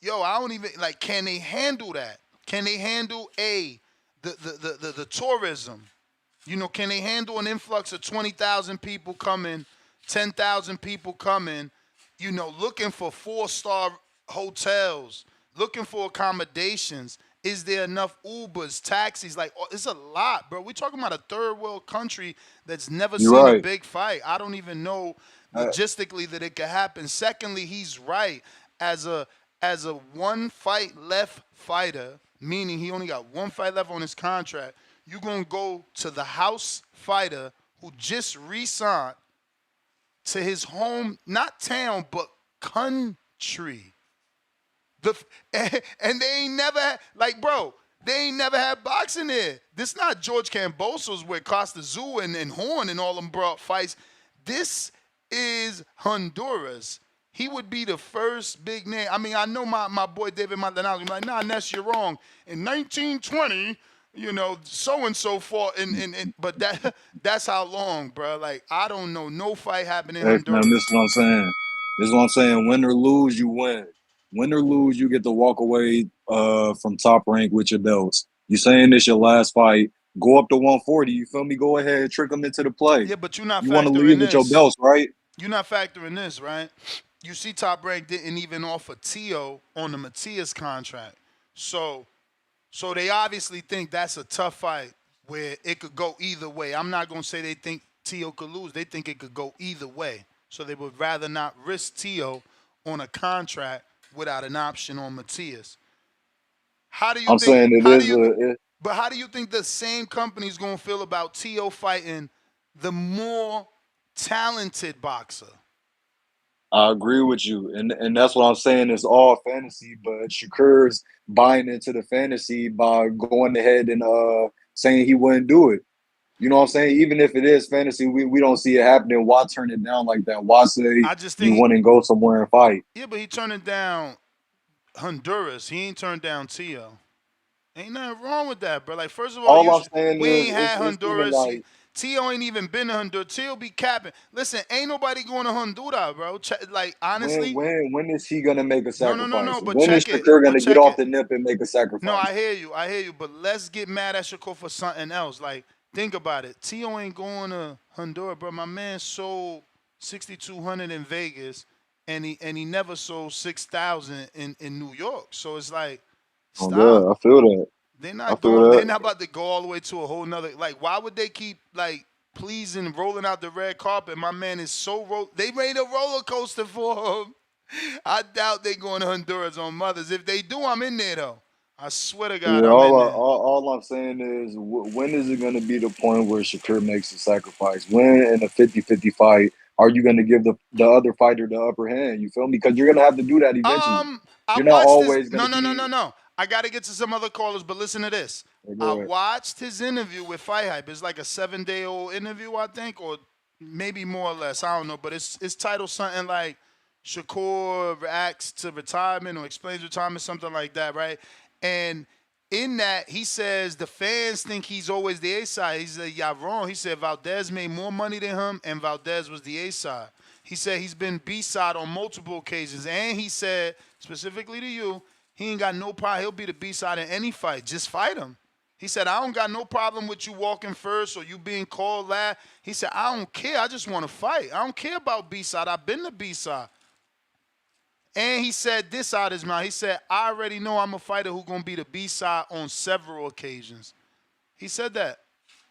yo, I don't even like. Can they handle that? Can they handle the tourism? You know, can they handle an influx of 20,000 people coming, 10,000 people coming, you know, looking for 4-star hotels, looking for accommodations? Is there enough Ubers, taxis? Like, it's a lot, bro. We're talking about a third world country that's never You're seen a right. big fight. I don't even know Uh, logistically that it could happen. Secondly, he's right. As a one fight left fighter, meaning he only got one fight left on his contract, you're going to go to the house fighter who just re-signed to his home, not town, but country. And they ain't never had, like, bro, they ain't never had boxing there. This not George Cambosos where Costa Zoo and Horn and all them brought fights. This is Honduras. He would be the first big name. I mean, I know my boy David Maldonado. Like, nah, Ness, you're wrong. In 1920, you know, so and so fought, but that's how long, bro. Like, I don't know no fight happening in Hey, man, this Honduras. is what I'm saying. This is what I'm saying. Win or lose, you win. Win or lose, you get to walk away from top rank with your belts. You saying this your last fight? Go up to 140. You feel me? Go ahead, trick them into the play. Yeah, but you're not You want to factoring leave with your this. belts, right? You're not factoring this, right? You see, Top Rank didn't even offer Tio on the Matias contract, so they obviously think that's a tough fight where it could go either way. I'm not gonna say they think Tio could lose. They think it could go either way. So they would rather not risk Tio on a contract without an option on Matias. How do you I'm think? saying it How do is you? a. But how do you think the same company's gonna feel about Tio fighting the more talented boxer? I agree with you, and that's what I'm saying. It's all fantasy, but Shakur's buying into the fantasy by going ahead and saying he wouldn't do it. You know what I'm saying? Even if it is fantasy, we don't see it happening. Why turn it down like that? Why say I just you think, wouldn't go somewhere and fight? yeah, but he turning down Honduras. He ain't turned down Tio. Ain't nothing wrong with that, bro. Like, first of all, All I'm saying we is ain't had it's even Honduras. like Tio ain't even been to Honduras. Tio be capping. Listen, ain't nobody going to Honduras, bro. Like, honestly, when is he gonna make a no. sacrifice? But When is check it. Shakur But gonna get check off it. the nip and make a No, I sacrifice? hear you. I hear you. But let's get mad at Shakur for something else. Like, think about it. Tio ain't going to Honduras, bro. My man sold 6,200 in Vegas, and he never sold 6,000 in New York. So it's like, Oh stop. yeah, I feel that. They're I not feel going. They're that. not about to go all the way to a whole nother. Like, why would they keep like pleasing, rolling out the red carpet? My man is so They made a roller coaster for him. I doubt they going to Honduras on Mothers. If they do, I'm in there though. I swear to God, Yeah, I'm in there. all I'm saying is when is it going to be the point where Shakur makes a sacrifice? When in a 50-50 fight are you going to give the other fighter the upper hand? You feel me? Because you're going to have to do that eventually. I You're not watched this. always going No, to no, no, no, be. no. I got to get to some other callers, but listen to this. I Go ahead. watched his interview with Fight Hype. It's like a 7-day-old interview, I think, or maybe more or less. I don't know, but it's titled something like Shakur reacts to retirement or explains retirement, something like that, right? And in that, he says the fans think he's always the A side. He said, y'all wrong. He said Valdez made more money than him, and Valdez was the A side. He said he's been B side on multiple occasions, and he said specifically to you, he ain't got no problem. He'll be the B side in any fight. Just fight him. He said, I don't got no problem with you walking first or you being called last. He said, I don't care. I just want to fight. I don't care about B side. I've been the B side. And he said this out his mouth. He said, I already know I'm a fighter who's going to be the B side on several occasions. He said that.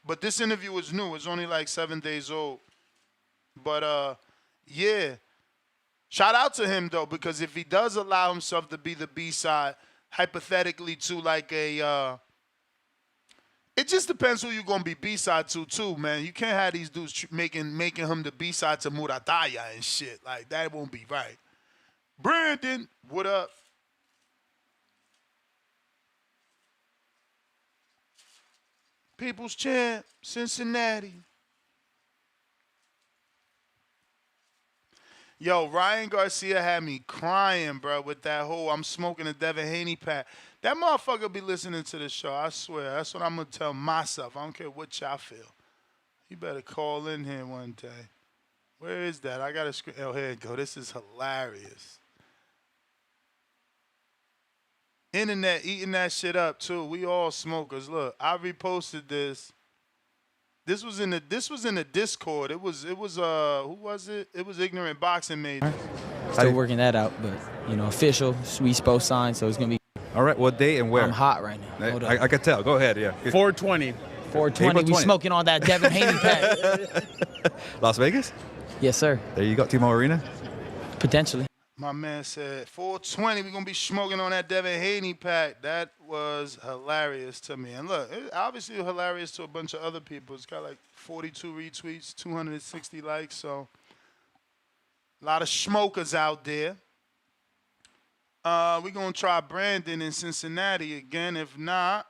But this interview was new. It's only like 7 days old. But, yeah. Shout out to him, though, because if he does allow himself to be the B side, hypothetically to like a It just depends who you're gonna be B-side to too, man. You can't have these dudes making him the B-side to Murataya and shit. Like that won't be right. Brandon, what up? People's Champ, Cincinnati. Yo, Ryan Garcia had me crying, bro, with that whole I'm smoking a Devin Haney pack. That motherfucker be listening to the show, I swear. That's what I'm going to tell myself. I don't care what y'all feel. You better call in here one day. Where is that? I got to screen. Oh, here it go. This is hilarious. Internet eating that shit up, too. We all smokers. Look, I reposted this. This was in the Discord. It was who was it? It was Ignorant Boxing Major. Still working that out, but official. We supposed signed, so it's gonna be. All right, what day and where? I'm hot right now. Hold up. I can tell. Go ahead, yeah. 420. 420. We smoking on that Devin Haney pack. Las Vegas? Yes, sir. There you go, T-Mobile Arena? Potentially. My man said 420. We're gonna be smoking on that Devin Haney pack. That was hilarious to me. And look, it obviously hilarious to a bunch of other people. It's got like 42 retweets, 260 likes. So a lot of smokers out there. We're gonna try Brandon in Cincinnati again. If not,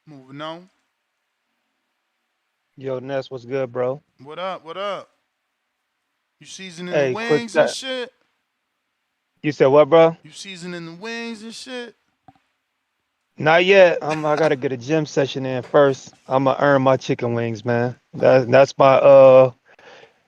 moving on. Yo, Ness, what's good, bro? What up? What up? You seasoning the wings and shit? You said what, bro? You seasoning the wings and shit? Not yet. I gotta get a gym session in first. I'ma earn my chicken wings, man. That's my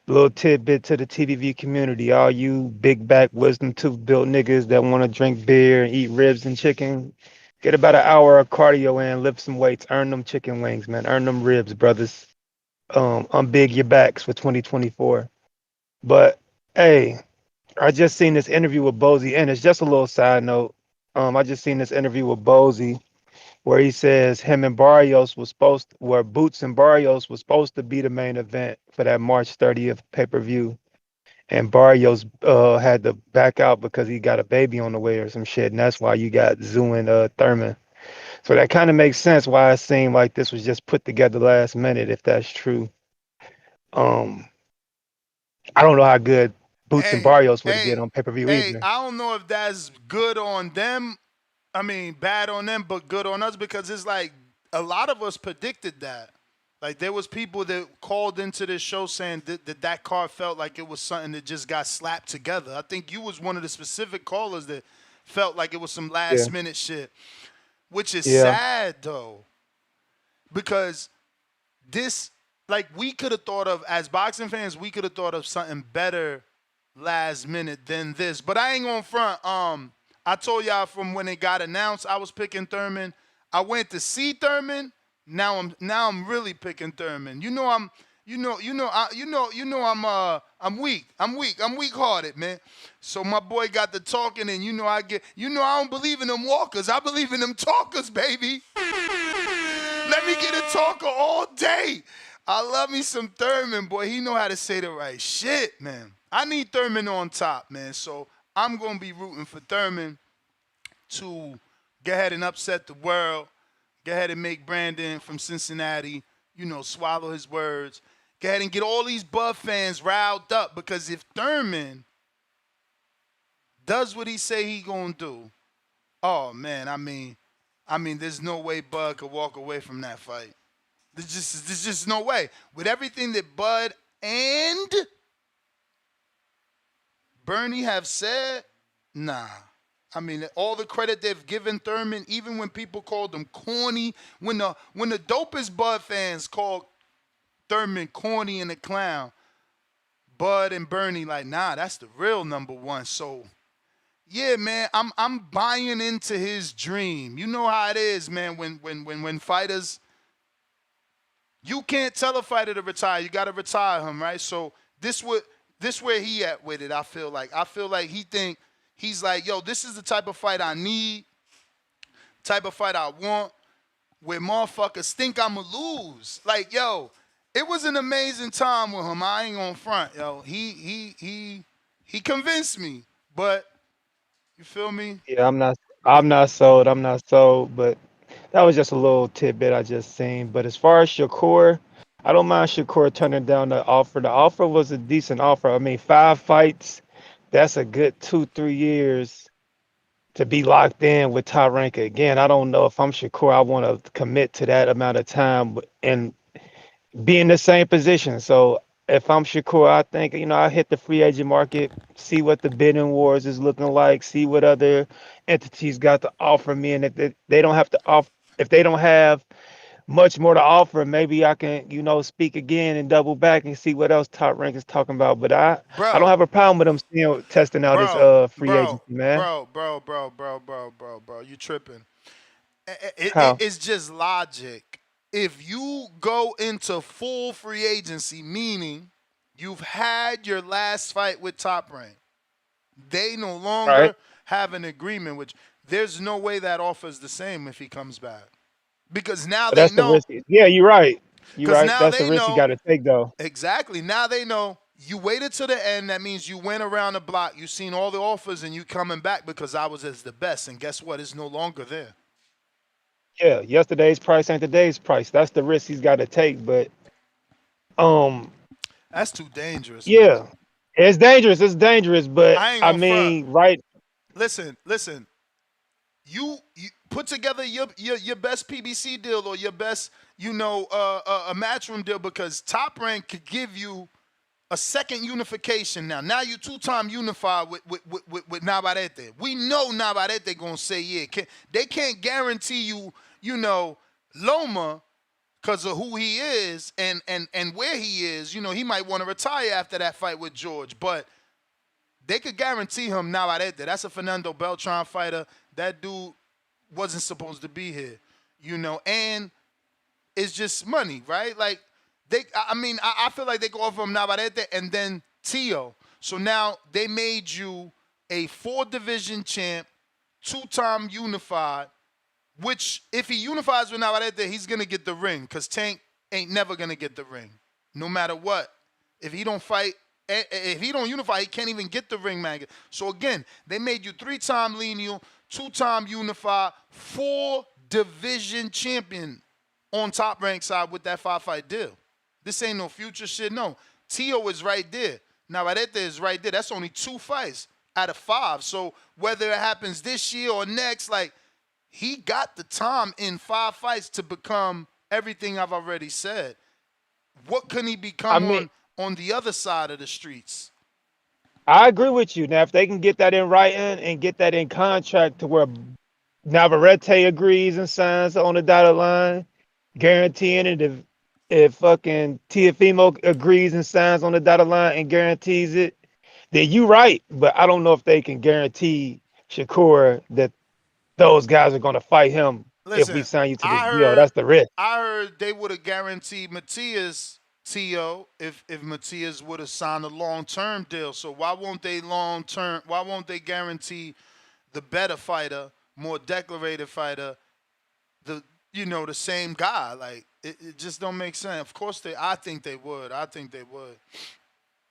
little tidbit to the TDV community. All you big back wisdom tooth built niggas that want to drink beer and eat ribs and chicken, get about an hour of cardio in, lift some weights, earn them chicken wings, man. Earn them ribs, brothers. Unbig your backs for 2024. But hey, I just seen this interview with Bozy, and it's just a little side note. I just seen this interview with Bozy where he says him and Barrios where Boots and Barrios was supposed to be the main event for that March 30th pay-per-view. And Barrios had to back out because he got a baby on the way or some shit, and that's why you got Zoo and Thurman. So that kind of makes sense why it seemed like this was just put together last minute, if that's true. I don't know how good Boots and Barrios would have been on pay-per-view either. I don't know if that's good on them. I mean, bad on them, but good on us, because it's like a lot of us predicted that. Like there was people that called into this show saying that card felt like it was something that just got slapped together. I think you was one of the specific callers that felt like it was some last minute shit, which is sad though, because this, like, we could have thought of, as boxing fans, we could have thought of something better last minute than this. But I ain't gonna front. I told y'all from when it got announced, I was picking Thurman. I went to see Thurman. Now I'm really picking Thurman. I'm weak. I'm weak-hearted, man. So my boy got the talking, and I don't believe in them walkers. I believe in them talkers, baby. Let me get a talker all day. I love me some Thurman, boy. He know how to say the right shit, man. I need Thurman on top, man. So I'm going to be rooting for Thurman to go ahead and upset the world. Go ahead and make Brandon from Cincinnati, swallow his words. Go ahead and get all these Bud fans riled up, because if Thurman does what he say he going to do, oh, man, I mean, there's no way Bud could walk away from that fight. There's just no way. With everything that Bud and Bernie have said, nah. I mean, all the credit they've given Thurman, even when people called him corny, when the dopest Bud fans called Thurman corny and a clown, Bud and Bernie like, nah, that's the real number one. So, yeah, man, I'm buying into his dream. You know how it is, man, when fighters, you can't tell a fighter to retire. You got to retire him, right? So this where he at with it, I feel like. I feel like he's like, yo, this is the type of fight I need, type of fight I want, where motherfuckers think I'ma lose. Like, yo, it was an amazing time with him. I ain't gonna front, yo. He convinced me, but you feel me? Yeah, I'm not sold. But That was just a little tidbit I just seen. But as far as Shakur, I don't mind Shakur turning down the offer. The offer was a decent offer. I mean, 5 fights, that's a good 2, 3 years to be locked in with Top Rank again. I don't know if I'm Shakur, I want to commit to that amount of time and be in the same position. So if I'm Shakur, I think, I hit the free agent market, see what the bidding wars is looking like, see what other entities got to offer me. And if they don't have to offer, if they don't have much more to offer, maybe I can, speak again and double back and see what else Top Rank is talking about. But I don't Bro, have a problem with them still testing out his bro, free bro, agency, man. bro. You tripping? How? It's just logic. If you go into full free agency, meaning you've had your last fight with Top Rank, they no Right. longer have an agreement, which there's no way that offer's the same if he comes back. Because now But they that's the know, risk. Yeah, you're right. You're because right. now That's the they risk you know got to take, though. exactly. Now they know you waited to the end. That means you went around the block, you seen all the offers, and you coming back because I was as the best. And guess what? It's no longer there. Yeah, yesterday's price ain't today's price. That's the risk he's got to take. But um, That's too dangerous, man. yeah, it's dangerous. It's dangerous. But I ain't I gonna front. mean, right? Listen. You put together your best PBC deal or your best, a matchroom deal because Top Rank could give you a second unification now. Now you two-time unified with Navarrete. We know Navarrete gonna say yeah. They can't guarantee you, Loma because of who he is and where he is. He might want to retire after that fight with George, but they could guarantee him Navarrete. That's a Fernando Beltran fighter. That dude wasn't supposed to be here, and it's just money, right? Like I feel like they go offer him Navarrete and then Tio. So now they made you a 4 division champ, 2-time unified, which if he unifies with Navarrete, he's gonna get the ring, because Tank ain't never gonna get the ring. No matter what. If he don't fight, if he don't unify, he can't even get the ring magnet. So again, they made you 3-time lineal, 2-time unified, 4-division champion on Top Rank side with that 5-fight deal. This ain't no future shit. No. Tio is right there. Navarrete is right there. That's only 2 fights out of 5. So whether it happens this year or next, like, he got the time in 5 fights to become everything I've already said. What can he I become mean, on the other side of the streets? I agree with you. Now, if they can get that in writing and get that in contract to where Navarrete agrees and signs on the dotted line, guaranteeing it, if fucking Tiafimo agrees and signs on the dotted line and guarantees it, then you right. But I don't know if they can guarantee Shakur that those guys are going to fight him if we Listen, sign you to this I deal. heard That's the risk. I heard they would have guaranteed Matias T.O. if Matias would have signed a long-term deal. So why won't they long-term? Why won't they guarantee the better fighter, more declarated fighter, the same guy? Like it just don't make sense. Of course I think they would. I think they would.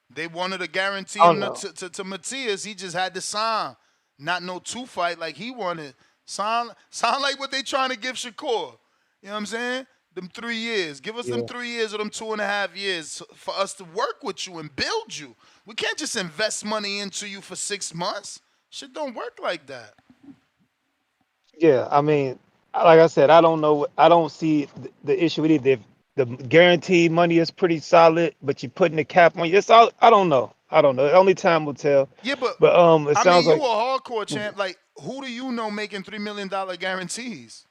They wanted to guarantee I him don't know. to Matias. He just had to sign, not no 2 fight like he wanted. Sound like what they trying to give Shakur. You know what I'm saying? Them 3 years. Give us them Yeah. 3 years or them 2.5 years for us to work with you and build you. We can't just invest money into you for 6 months. Shit don't work like that. Yeah. I mean, like I said, I don't know. I don't see the issue with it. If the guaranteed money is pretty solid, but you're putting the cap on, it's all. I don't know. I don't know. Only time will tell. Yeah, but But it I mean, sounds you like a hardcore champ. Like, who do you know making $3 million guarantees?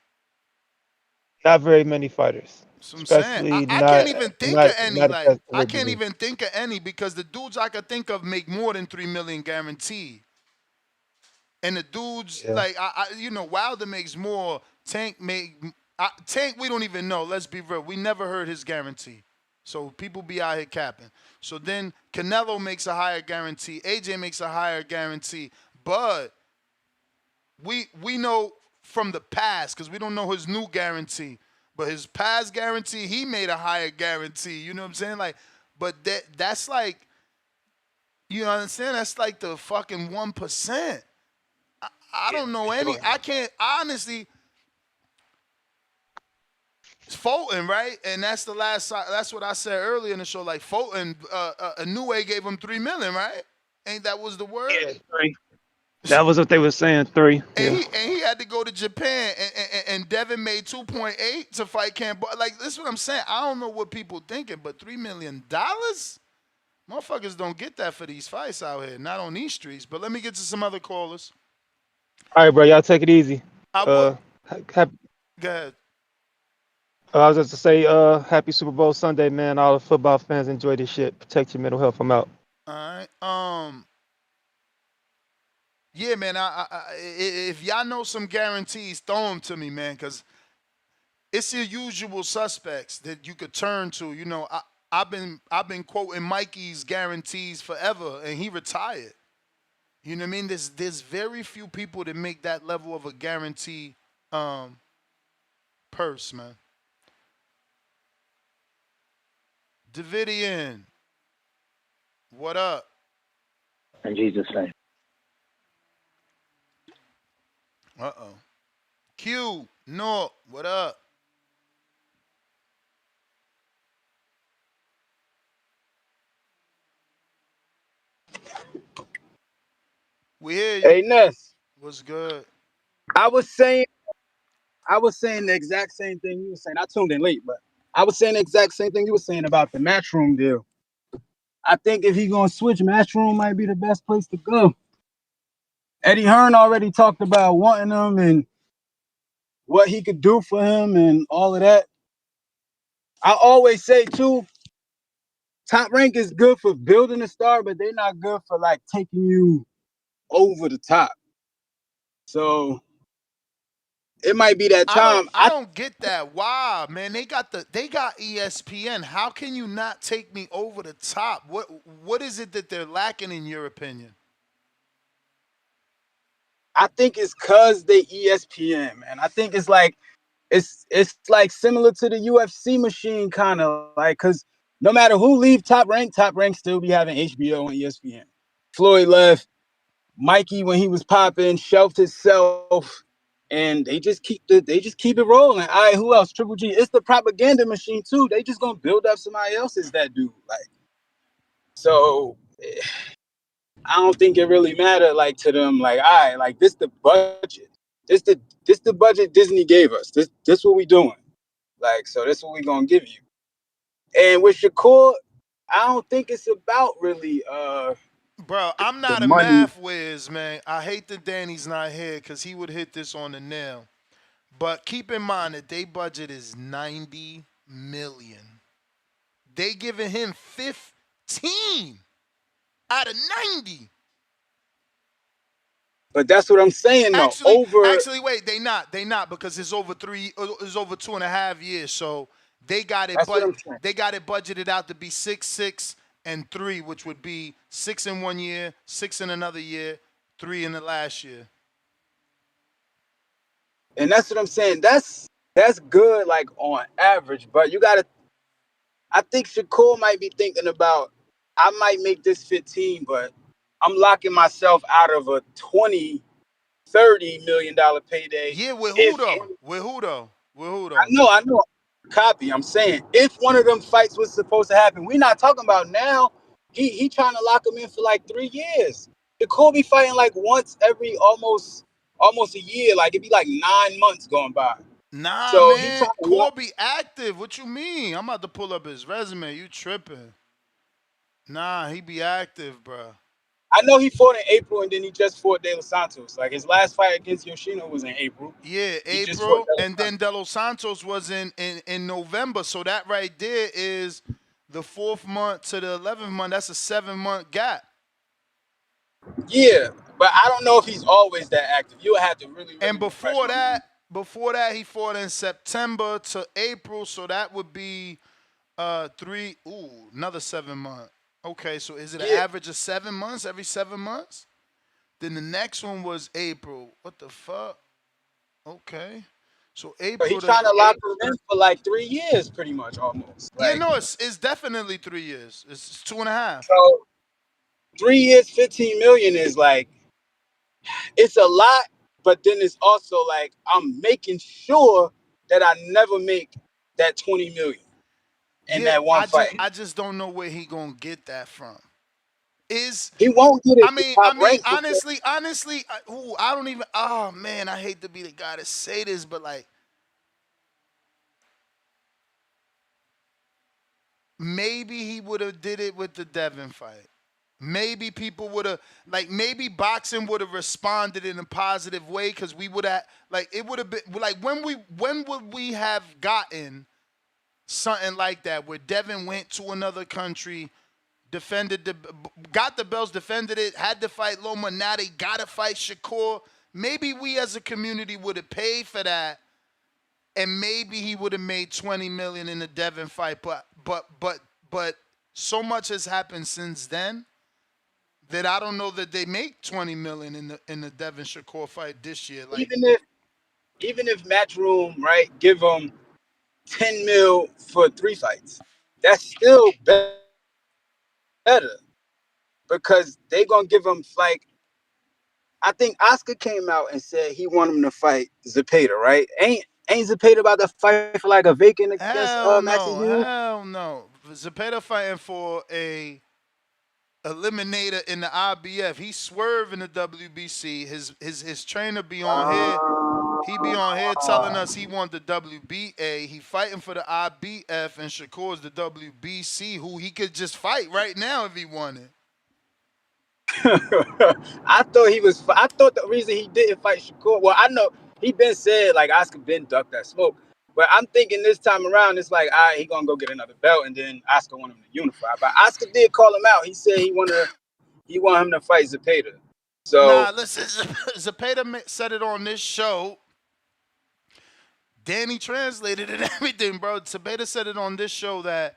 not very many fighters, So I'm saying, especially I can't even think of any. not at Like, that I caliber. can't even think of any because the dudes I could think of make more than 3 million guaranteed. And the dudes Yeah. like Wilder makes more. Tank. We don't even know. Let's be real. We never heard his guarantee. So people be out here capping. So then Canelo makes a higher guarantee. AJ makes a higher guarantee. But we know from the past because we don't know his new guarantee. But his past guarantee, he made a higher guarantee. You know what I'm saying? Like, but that's like, you understand? That's like the fucking 1%. I don't know any. I can't honestly. Fulton, right? And that's the last. That's what I said earlier in the show. Like Fulton, Inoue gave him $3 million, right? Ain't that was the word? Yeah, 3. That was what they were saying. 3. And Yeah. he had to go to Japan, and Devin made 2.8 to fight Cambodia. Like this is what I'm saying. I don't know what people thinking, but $3 million, motherfuckers don't get that for these fights out here, not on these streets. But let me get to some other callers. All right, bro. Y'all take it easy. I would Happy, go ahead. I was just to say, happy Super Bowl Sunday, man. All the football fans enjoy this shit. Protect your mental health. I'm out. All right. Yeah, man. If y'all know some guarantees, throw them to me, man, because it's your usual suspects that you could turn to. You know, I've been quoting Mikey's guarantees forever, and he retired. You know what I mean? There's very few people that make that level of a guarantee purse, man. Davidian, what up? In Jesus' name. Uh-oh. Q, no, what up? We hear you. Hey Ness, What's good? I was saying the exact same thing you were saying. I tuned in late, but I was saying the exact same thing you were saying about the Matchroom deal. I think if he gonna switch, Matchroom might be the best place to go. Eddie Hearn already talked about wanting him and what he could do for him and all of that. I always say too, Top Rank is good for building a star, but they're not good for like taking you over the top. So it might be that time. I don't get that. Why, man? They got ESPN. How can you not take me over the top? What is it that they're lacking in your opinion? I think it's cause they ESPN, man. I think it's like like similar to the UFC machine, kind of like, cause no matter who leave Top Rank still be having HBO and ESPN. Floyd left, Mikey when he was popping shelved himself, and they just keep it rolling. All right, who else? Triple G. It's the propaganda machine too. They just gonna build up somebody else as that dude. Like, so I don't think it really mattered like to them. Like, all right, like this the budget. This the budget Disney gave us. This what we doing. Like, so this what we gonna give you. And with Shakur, I don't think it's about really Bro, I'm the not a money. math whiz, man. I hate that Danny's not here because he would hit this on the nail. But keep in mind that their budget is $90 million. They giving him 15 out of 90. But that's what I'm saying though. Actually, wait, they not because it's over 2.5 years. So they got it. That's what I'm saying. They got it budgeted out to be 6, 6, and 3, which would be 6 in 1 year, 6 in another year, 3 in the last year. And that's what I'm saying. That's good, like on average. But I think Shakur might be thinking about, I might make this 15, but I'm locking myself out of a $20, $30 million payday. Yeah, with who though? I know. Copy. I'm saying if one of them fights was supposed to happen, we're not talking about now. He trying to lock him in for like 3 years. Shakur be fighting like once every almost a year. Like it'd be like 9 months going by. Nah, So he man. trying to Corby active. What you mean? I'm about to pull up his resume. You tripping. Nah, he be active, bro. I know he fought in April and then he just fought De Los Santos. Like his last fight against Yoshino was in April. Yeah, He just fought April, and then De Los Santos was in November. So that right there is the 4th month to the 11th month. That's a 7-month gap. Yeah, but I don't know if he's always that active. You'll have to really And before that, he fought in September to April. So that would be another 7 month. Okay, so is it an average of 7 months every 7 months? Then the next one was April. What the fuck? Okay. So April. But he's trying to lock him in for like 3 years, pretty much almost. Like, yeah, no, it's definitely 3 years. It's 2.5. So 3 years, 15 million is like, it's a lot, but then it's also like I'm making sure that I never make that 20 million in Yeah, that one fight. I just don't know where he gonna get that from. Is He won't get it I to mean, top rank because honestly, I don't even. Oh man, I hate to be the guy to say this, but like, maybe he would have did it with the Devin fight. Maybe people would have maybe boxing would have responded in a positive way because we would have it would have been like when would we have gotten something like that where Devin went to another country, got the belts, defended it, had to fight Loma. Now they gotta fight Shakur. Maybe we as a community would have paid for that, and maybe he would have made 20 million in the Devin fight. But so much has happened since then that I don't know that they make 20 million in the Devin Shakur fight this year. Like even if Matchroom, right, give him 10 mil for 3 fights, that's still better because they gonna give him like I think Oscar came out and said he wanted him to fight Zepeda, right? Ain't Zepeda about to fight for like a vacant against Maxie Hughes? hell no. Zepeda fighting for a eliminator in the IBF. He swerved in the WBC. His trainer be on here. He be on here telling us he want the WBA. He fighting for the IBF, and Shakur's the WBC, who he could just fight right now if he wanted. I thought the reason he didn't fight Shakur. Well, I know he been said like Oscar been ducked that smoke, but I'm thinking this time around it's like, all right, he gonna go get another belt, and then Oscar want him to unify. But Oscar did call him out. He said he want him to fight Zepeda. So Nah, listen, Zepeda said it on this show. Danny translated it and everything, bro. Zepeda said it on this show that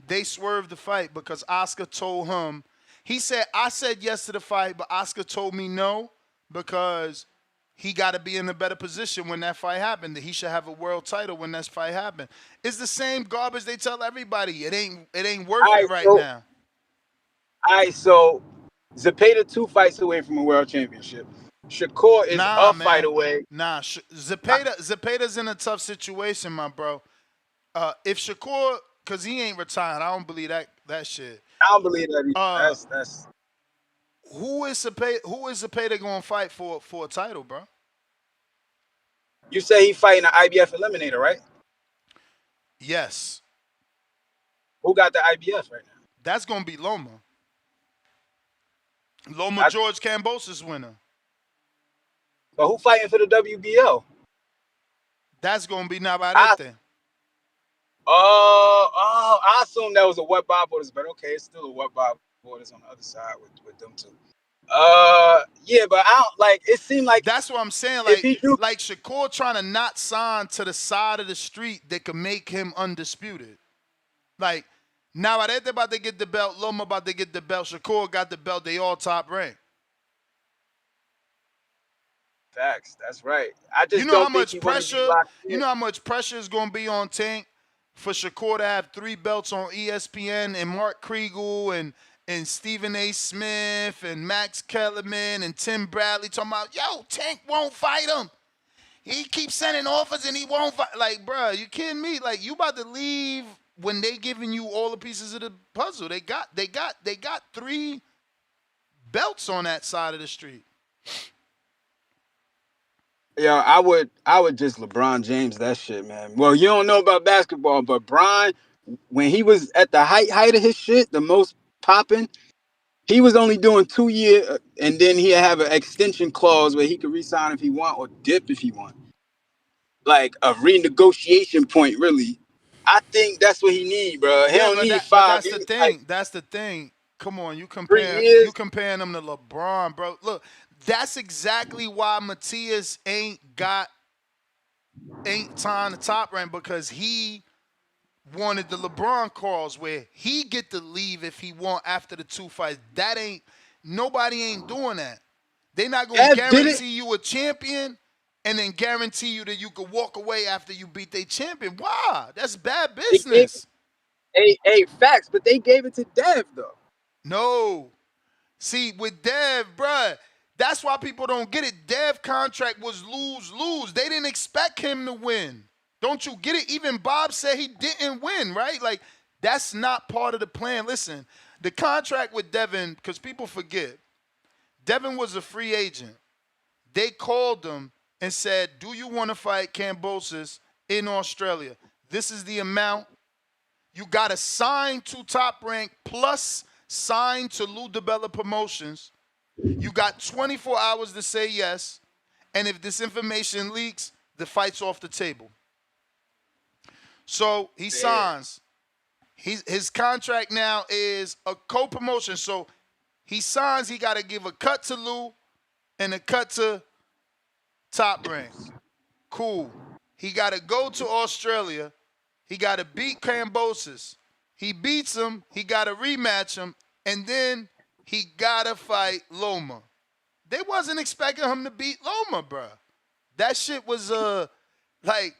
they swerved the fight because Oscar told him. He said, I said yes to the fight, but Oscar told me no because he got to be in a better position when that fight happened. That he should have a world title when that fight happened. It's the same garbage they tell everybody. It ain't worth it right now. All right, so Zepeda 2 fights away from a world championship. Shakur is a fight away. Nah, Zepeda's in a tough situation, my bro. If Shakur, because he ain't retired, I don't believe that shit. I don't believe that either. That's who is Zepeda going to fight for a title, bro? You say he fighting an IBF eliminator, right? Yes. Who got the IBF right now? That's going to be Loma. Loma George Kambosos winner. But who fighting for the WBO? That's going to be Navarrete. I assume that was a wet bar borders, but okay, it's still a wet bar borders on the other side with them two. Yeah, but I don't like. It seemed like that's what I'm saying. Like Shakur trying to not sign to the side of the street that could make him undisputed. Like Navarrete about to get the belt, Loma about to get the belt, Shakur got the belt. They all top rank. Facts. That's right. I just how much pressure. You know how much pressure is going to be on Tank for Shakur to have 3 belts on ESPN and Mark Kriegel and Stephen A. Smith and Max Kellerman and Tim Bradley talking about, yo, Tank won't fight him. He keeps sending offers and he won't fight. Like, bro, you kidding me? Like, you about to leave when they giving you all the pieces of the puzzle. They got 3 belts on that side of the street. Yeah, I would just LeBron James that shit, man. Well, you don't know about basketball, but Bron, when he was at the height of his shit, the most popping, he was only doing 2 years, and then he'd have an extension clause where he could resign if he want or dip if he want. Like a renegotiation point, really. I think that's what he need, bro. He don't need 5 But that's years. the thing. That's the thing. Come on, you comparing him to LeBron, bro. Look, that's exactly why Matias ain't tying the top rank, because he wanted the LeBron clause where he get to leave if he want after the 2 fights. Nobody ain't doing that. They not gonna guarantee you a champion and then guarantee you that you could walk away after you beat their champion. Why? That's bad business. Hey, facts, but they gave it to Dev though. No. See, with Dev, bruh, that's why people don't get it. Dev contract was lose-lose. They didn't expect him to win. Don't you get it? Even Bob said he didn't win, right? Like, that's not part of the plan. Listen, the contract with Devin, because people forget, Devin was a free agent. They called him and said, do you want to fight Kambosos in Australia? This is the amount. You got to sign to Top Rank plus sign to Lou DiBella Promotions. You got 24 hours to say yes. And if this information leaks, the fight's off the table. So he signs. His contract now is a co-promotion. So he signs, he got to give a cut to Lou and a cut to Top Rank. Cool. He got to go to Australia. He got to beat Kambosos. He beats him. He got to rematch him. And then he got to fight Loma. They wasn't expecting him to beat Loma, bro. That shit was, like,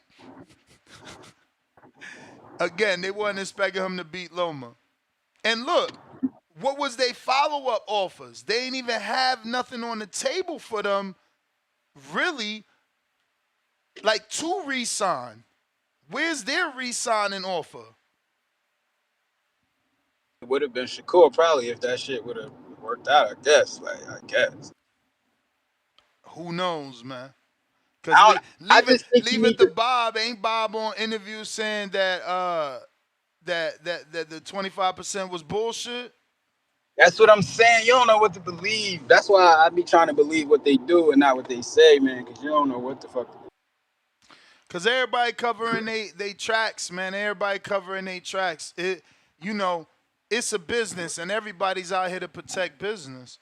again, they wasn't expecting him to beat Loma. And look, what was they follow-up offers? They ain't even have nothing on the table for them, really, like, to re-sign. Where's their re-signing offer? It would have been Shakur probably if that shit would have worked out, I guess. Who knows, man? Because leave it to Bob. Ain't Bob on interview saying that that the 25% was bullshit? That's what I'm saying. You don't know what to believe. That's why I be trying to believe what they do and not what they say, man, because you don't know what the fuck to do. Because everybody covering they tracks, man. Everybody covering their tracks. It's a business, and everybody's out here to protect business.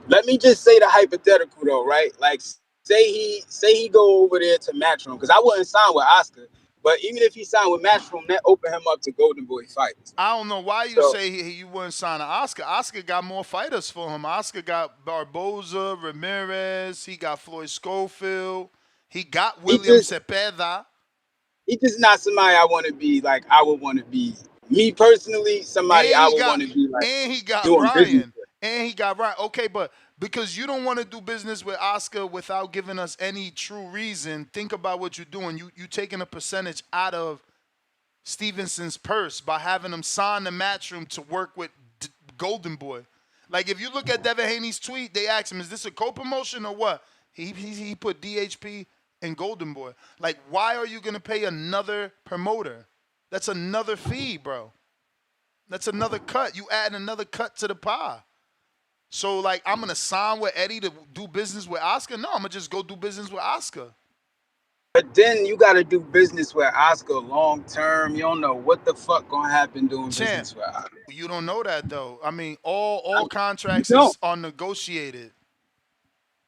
Let me just say the hypothetical though, right? Like, say he go over there to Matchroom, because I wouldn't sign with Oscar, but even if he signed with Matchroom, that opened him up to Golden Boy fights. I don't know why you say you wouldn't sign an Oscar. Oscar got more fighters for him. Oscar got Barboza, Ramirez. He got Floyd Schofield. He got William Cepeda. He's just not somebody I want to be like. I would want to be me personally. Somebody I would want to be like. And he got doing Ryan. business with. And he got Ryan. Okay, but because you don't want to do business with Oscar without giving us any true reason, think about what you're doing. You taking a percentage out of Stevenson's purse by having him sign the Matchroom to work with Golden Boy. Like, if you look at Devin Haney's tweet, they asked him, is this a co-promotion or what? He put DHP and Golden Boy. Like, why are you going to pay another promoter? That's another fee, bro. That's another cut. You add another cut to the pie. So, like, I'm going to sign with Eddie to do business with Oscar? No, I'm going to just go do business with Oscar. But then you got to do business with Oscar long term. You don't know what the fuck going to happen doing business with Oscar. You don't know that, though. I mean, all contracts are negotiated.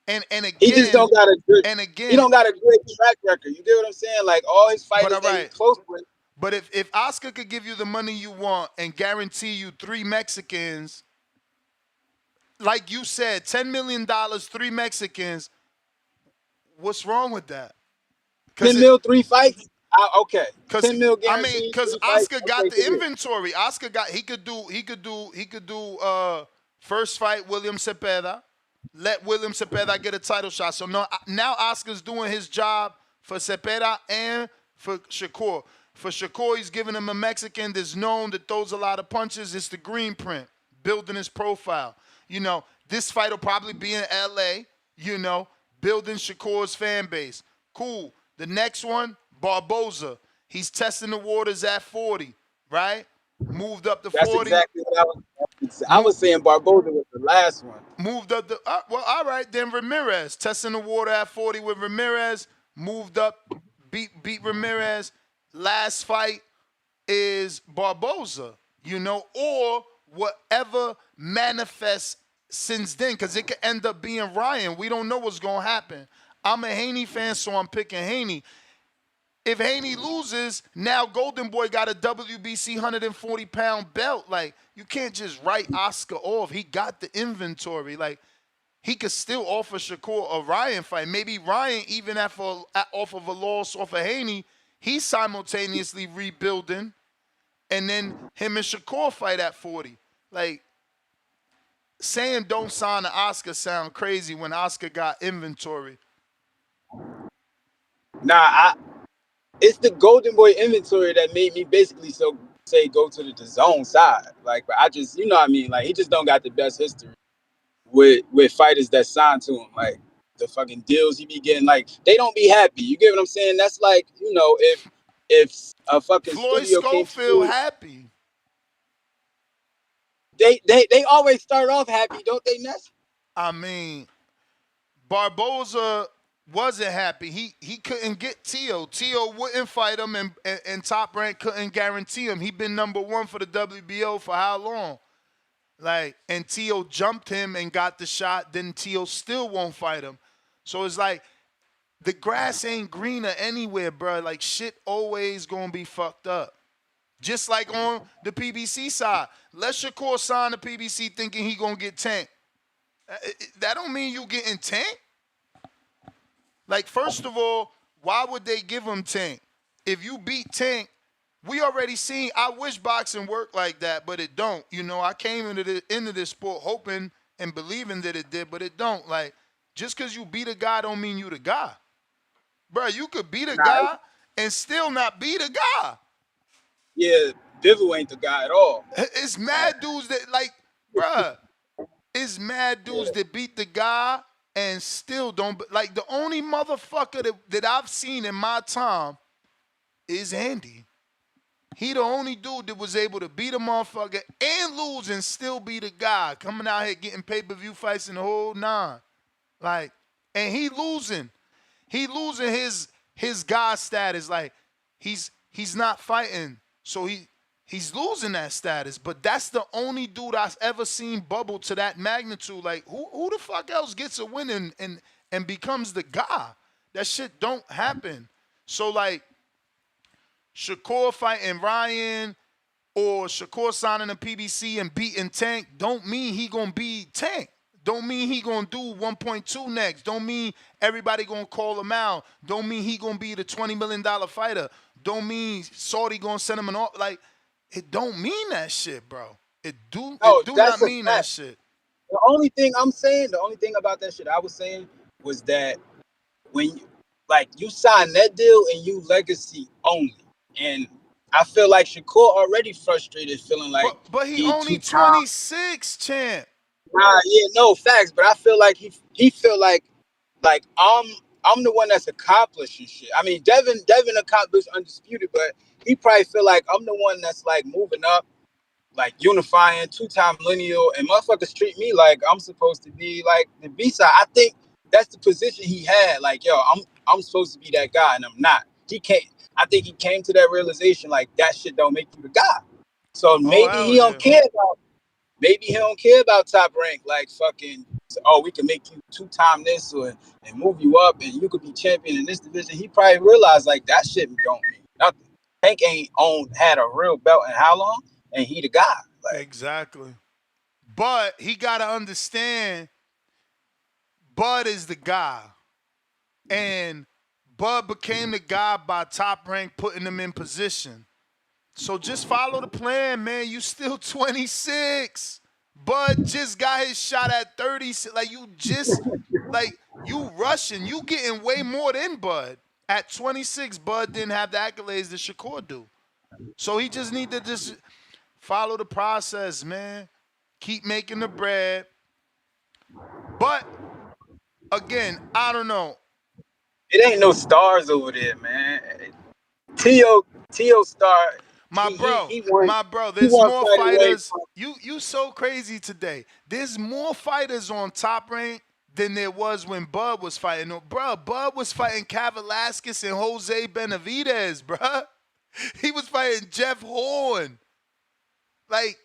And again, he just don't got a good. He don't got a great track record. You get what I'm saying? Like, all his fighters that he's close with. But if Oscar could give you the money you want and guarantee you 3 Mexicans, like you said, $10 million, 3 Mexicans, what's wrong with that? 10 mil, 3 fights? Okay. 10 mil guaranteed. I mean, because Oscar got the inventory. Oscar got he could do first fight William Cepeda. Let William Cepeda get a title shot. So now Oscar's doing his job for Cepeda and for Shakur. For Shakur, he's giving him a Mexican that's known, that throws a lot of punches. It's the green print, building his profile. This fight will probably be in L.A., building Shakur's fan base. Cool. The next one, Barboza. He's testing the waters at 40, right? Moved up to 40. That's exactly what I was saying. Barboza was the last one. Moved up to, well, all right, then Ramirez. Testing the water at 40 with Ramirez. Moved up, beat Ramirez. Last fight is Barboza, or whatever manifests since then, because it could end up being Ryan. We don't know what's going to happen. I'm a Haney fan, so I'm picking Haney. If Haney loses, now Golden Boy got a WBC 140-pound belt. Like, you can't just write Oscar off. He got the inventory. Like, he could still offer Shakur a Ryan fight. Maybe Ryan, even off of a loss off of Haney, he's simultaneously rebuilding, and then him and Shakur fight at 40. Like, saying don't sign to Oscar sound crazy when Oscar got inventory. Nah, it's the Golden Boy inventory that made me basically say go to the zone side. Like, but I just, you know what I mean? Like, he just don't got the best history with fighters that signed to him. Like, the fucking deals he be getting, like, they don't be happy. You get what I'm saying? That's like, you know, if a fucking Floyd studio came to Schofield you, happy. they always start off happy, don't they, Ness? I mean, Barboza wasn't happy. He couldn't get Tio. Tio wouldn't fight him, and Top Rank couldn't guarantee him. He been number one for the WBO for how long? Like, and Tio jumped him and got the shot. Then Tio still won't fight him. So it's like the grass ain't greener anywhere, bro. Like, shit always gonna be fucked up. Just like on the PBC side. Let Shakur sign the PBC thinking he gonna get tanked. That don't mean you getting tanked. Like, first of all, why would they give him Tank? If you beat Tank, we already seen, I wish boxing worked like that, but it don't. You know, I came into this sport hoping and believing that it did, but it don't. Like, just because you beat a guy don't mean you the guy. Bro, you could beat a guy and still not be the guy. Yeah, Bivol ain't the guy at all. It's mad dudes that, like, bruh, it's mad dudes that beat the guy and still don't. Like, the only motherfucker that I've seen in my time is Andy. He the only dude that was able to beat a motherfucker and lose and still be the guy. Coming out here getting pay-per-view fights in the whole nine. Like, and he losing. He losing his guy status. Like, he's not fighting. So he's losing that status. But that's the only dude I've ever seen bubble to that magnitude. Like, who the fuck else gets a win and becomes the guy? That shit don't happen. So, like, Shakur fighting Ryan or Shakur signing a PBC and beating Tank don't mean he gonna be Tank. Don't mean he gonna do 1.2 next. Don't mean everybody gonna call him out. Don't mean he gonna be the $20 million fighter. Don't mean Saudi gonna send him an off. Like, it don't mean that shit, bro. It do not mean that shit. The only thing about that shit I was saying was that when you sign that deal and you legacy only. And I feel like Shakur already frustrated, feeling like but he only 26, champ. Nah, yeah, no facts. But I feel like he feel like I'm the one that's accomplishing shit. I mean, Devin accomplished undisputed, but he probably feel like I'm the one that's like moving up, like unifying, 2-time lineal, and motherfuckers treat me like I'm supposed to be like the B side. I think that's the position he had. Like, yo, I'm supposed to be that guy, and I'm not. I think he came to that realization, like, that shit don't make you the guy. So maybe he don't care about Top Rank, like fucking, oh, we can make you 2-time this and move you up and you could be champion in this division. He probably realized like that shit don't mean nothing. Tank ain't had a real belt in how long, and he the guy. Like, exactly. But he gotta understand Bud is the guy. And Bud became the guy by Top Rank putting him in position. So just follow the plan, man. You still 26. Bud just got his shot at 30. Like, you rushing. You getting way more than Bud. At 26, Bud didn't have the accolades that Shakur do. So he just need to just follow the process, man. Keep making the bread. But, again, I don't know. It ain't no stars over there, man. Tio star. My bro, there's more fighters. You so crazy today. There's more fighters on Top Rank than there was when Bud was fighting. No, bro, Bud was fighting Kavalaskis and Jose Benavidez, bro. He was fighting Jeff Horn. Like,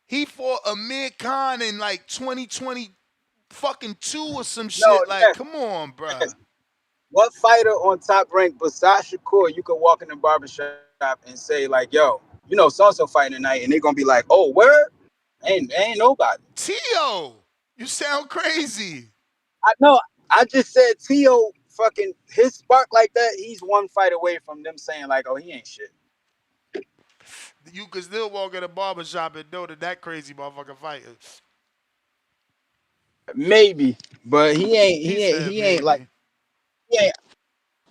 he fought Amir Khan in like 2020 fucking 2 or some shit. Come on, bro. What fighter on Top Rank besides Shakur you could walk in the barbershop and say like, yo, you know, so-and-so fighting tonight, and they're gonna be like, oh, where? Ain't nobody. Tio, you sound crazy. I know. I just said Tio fucking his spark like that. He's one fight away from them saying like, oh, he ain't shit. You could still walk in a barbershop and know that crazy motherfucker fighter. Maybe, but he ain't like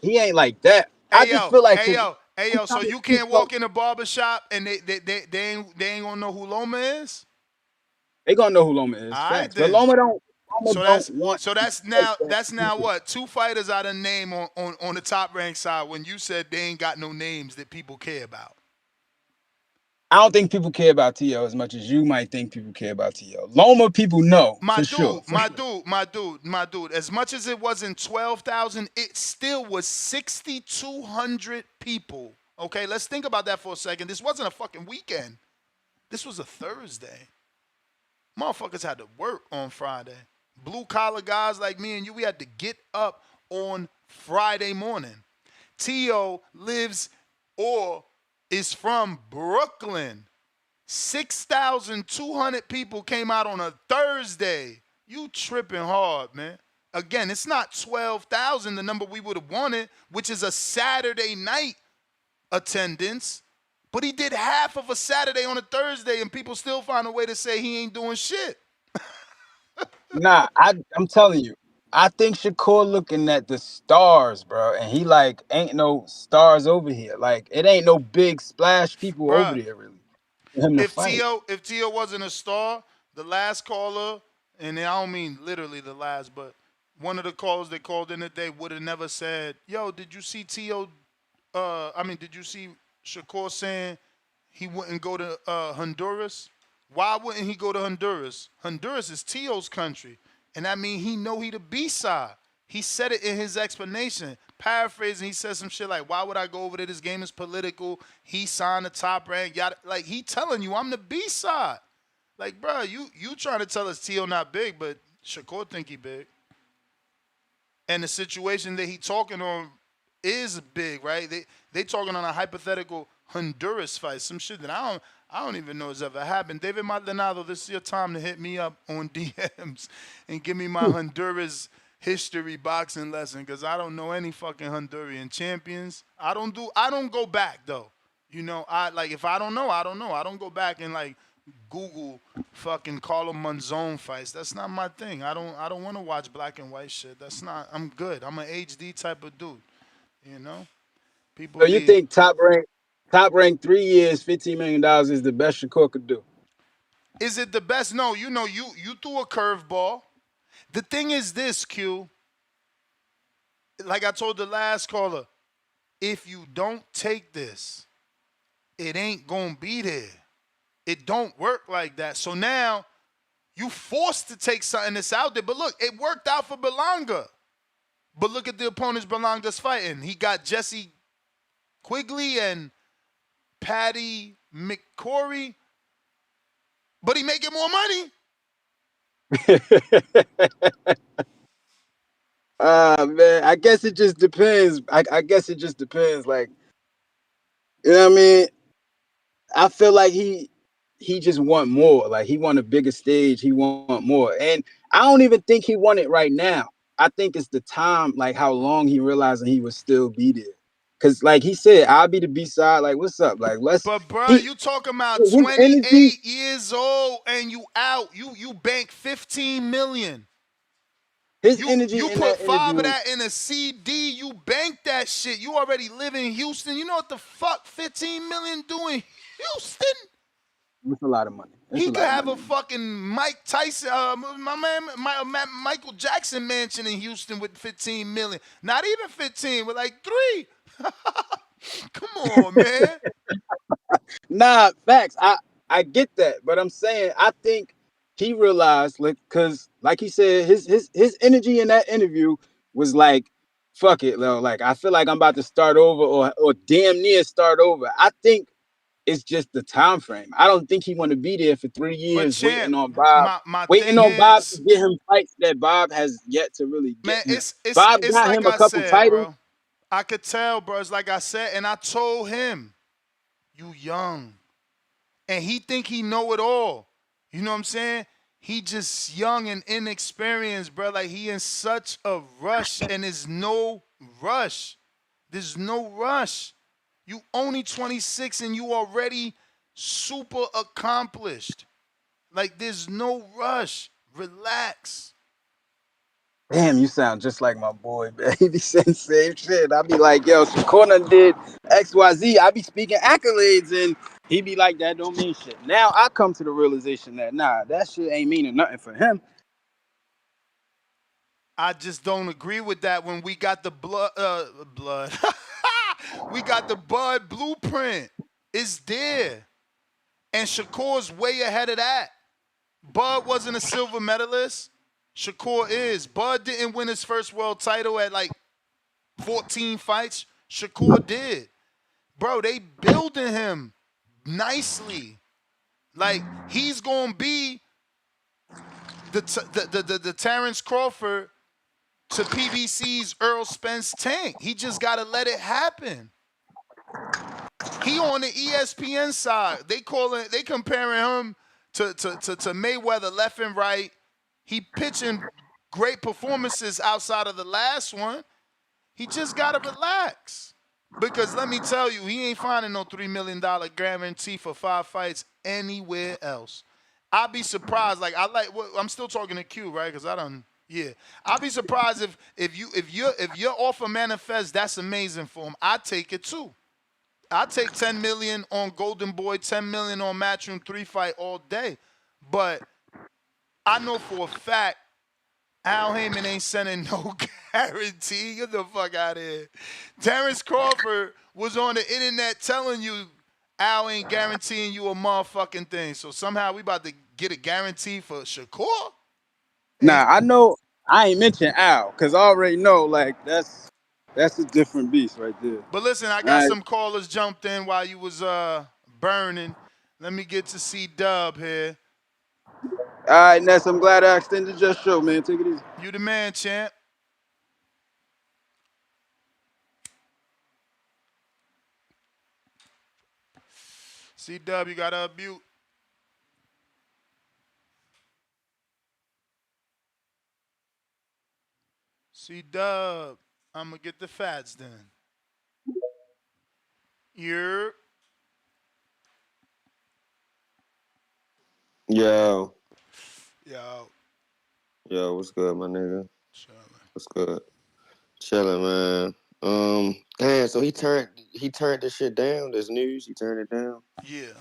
he ain't like that. I Hey just yo, feel like hey yo, hey yo. So you can't walk in a barber shop and they ain't gonna know who Loma is. they gonna know who Loma is. All right Facts, but then. Loma So don't that's want so to that's like now that. that's now what? Two fighters out of name on the top rank side when you said they ain't got no names that people care about. I don't think people care about T.O. as much as you might think people care about T.O. Loma people know My for dude, sure. my dude. As much as it wasn't 12,000, it still was 6,200 people. Okay, let's think about that for a second. This wasn't a fucking weekend. This was a Thursday. Motherfuckers had to work on Friday. Blue collar guys like me and you, we had to get up on Friday morning. T.O. lives or is from Brooklyn. 6,200 people came out on a Thursday. You tripping hard, man. Again, it's not 12,000, the number we would have wanted, which is a Saturday night attendance. But he did half of a Saturday on a Thursday, and people still find a way to say he ain't doing shit. Nah, I'm telling you, I think Shakur looking at the stars, bro, and he like ain't no stars over here. Like it ain't no big splash people over Bruh, there really for him to if fight. T.O. wasn't a star, the last caller, and I don't mean literally the last, but one of the callers that called in today would have never said, yo, did you see T.O. Did you see Shakur saying he wouldn't go to Honduras? Why wouldn't he go to Honduras? Honduras is T.O.'s country, and that means he know he the B-side. He said it in his explanation. Paraphrasing, he said some shit like, why would I go over there? This game is political. He signed the top rank. Yada. Like, he telling you, I'm the B-side. Like, bro, you trying to tell us T.O. not big, but Shakur think he big. And the situation that he talking on is big, right? They talking on a hypothetical Honduras fight, some shit that I don't even know has ever happened. David Maldonado, this is your time to hit me up on DMs and give me my Honduras history boxing lesson, because I don't know any fucking Honduran champions. I don't go back though. You know, if I don't know, I don't know. I don't go back and like Google fucking Carlo Monzon fights. That's not my thing. I don't want to watch black and white shit. That's not. I'm good. I'm an HD type of dude. You know, people So you be. think top rank 3 years, $15 million is the best Shakur could do? Is it the best? No. You know, you threw a curveball. The thing is this, Q. Like I told the last caller, if you don't take this, it ain't gonna be there. It don't work like that. So now you forced to take something that's out there. But look, it worked out for Berlanga. But look at the opponents Berlanga's fighting. He got Jesse Quigley and Patty McCory, but he making more money. Man, I guess it just depends. I guess it just depends. Like, you know what I mean? I feel like he just want more. Like he want a bigger stage. He want more. And I don't even think he want it right now. I think it's the time, like how long he realizing he would still be there. Cause like he said, I'll be the B side. Like, what's up? Like, But bruh, he you talking about his energy, 28 years old and you out. You bank 15 million. his You energy you in put that 5 of interview. that in a CD, you bank that shit. You already live in Houston. You know what the fuck 15 million doing Houston? It's a lot of money. It's He a could lot of have a money. fucking Mike Tyson, Michael Jackson mansion in Houston with 15 million. Not even 15, with like 3. Come on, man. Nah, facts. I get that, but I'm saying I think he realized, like, cause like he said, his energy in that interview was like, fuck it, though. Like I feel like I'm about to start over or damn near start over. I think it's just the time frame. I don't think he want to be there for 3 years But champ, my waiting thing on Bob to is, get him fights that Bob has yet to really get man, him. it's Bob it's got like him a I couple said, titles. bro. I could tell, bro. It's like I said, and I told him, you young. And he think he know it all. You know what I'm saying? He just young and inexperienced, bro. Like he in such a rush, and there's no rush. There's no rush. You only 26 and you already super accomplished. Like there's no rush. Relax. Damn, you sound just like my boy, man. He be saying the same shit. I be like, yo, Shakur done did XYZ. I be speaking accolades, and he be like, that don't mean shit. Now I come to the realization that, nah, that shit ain't meaning nothing for him. I just don't agree with that when we got the blood. We got the Bud blueprint. It's there. And Shakur's way ahead of that. Bud wasn't a silver medalist. Shakur is. Bud didn't win his first world title at like 14 fights. Shakur did. Bro, they building him nicely. Like, he's going to be the Terrence Crawford to PBC's Earl Spence Tank. He just got to let it happen. He on the ESPN side. They comparing him to Mayweather left and right. He pitching great performances outside of the last one. He just got to relax. Because let me tell you, he ain't finding no $3 million guarantee for 5 fights anywhere else. I'd be surprised. Like, I'm still talking to Q, right? Because I'd be surprised if your offer manifests, that's amazing for him. I'd take it too. I'd take $10 million on Golden Boy, $10 million on Matchroom 3 fight all day. But I know for a fact Al Heyman ain't sending no guarantee. Get the fuck out of here. Terrence Crawford was on the internet telling you Al ain't guaranteeing you a motherfucking thing. So somehow we about to get a guarantee for Shakur? Nah, I know I ain't mentioned Al, because I already know, like, that's a different beast right there. But listen, I got some callers jumped in while you was burning. Let me get to see Dub here. All right, Ness, I'm glad I extended your show, man. Take it easy. You the man, champ. C-Dub, you got to unmute. C-Dub, I'm going to get the fats then. You're... Yo. Yo, what's good, my nigga? Chilling. What's good? Chilling, man. Damn, so he turned this shit down, this news, he turned it down? Yeah.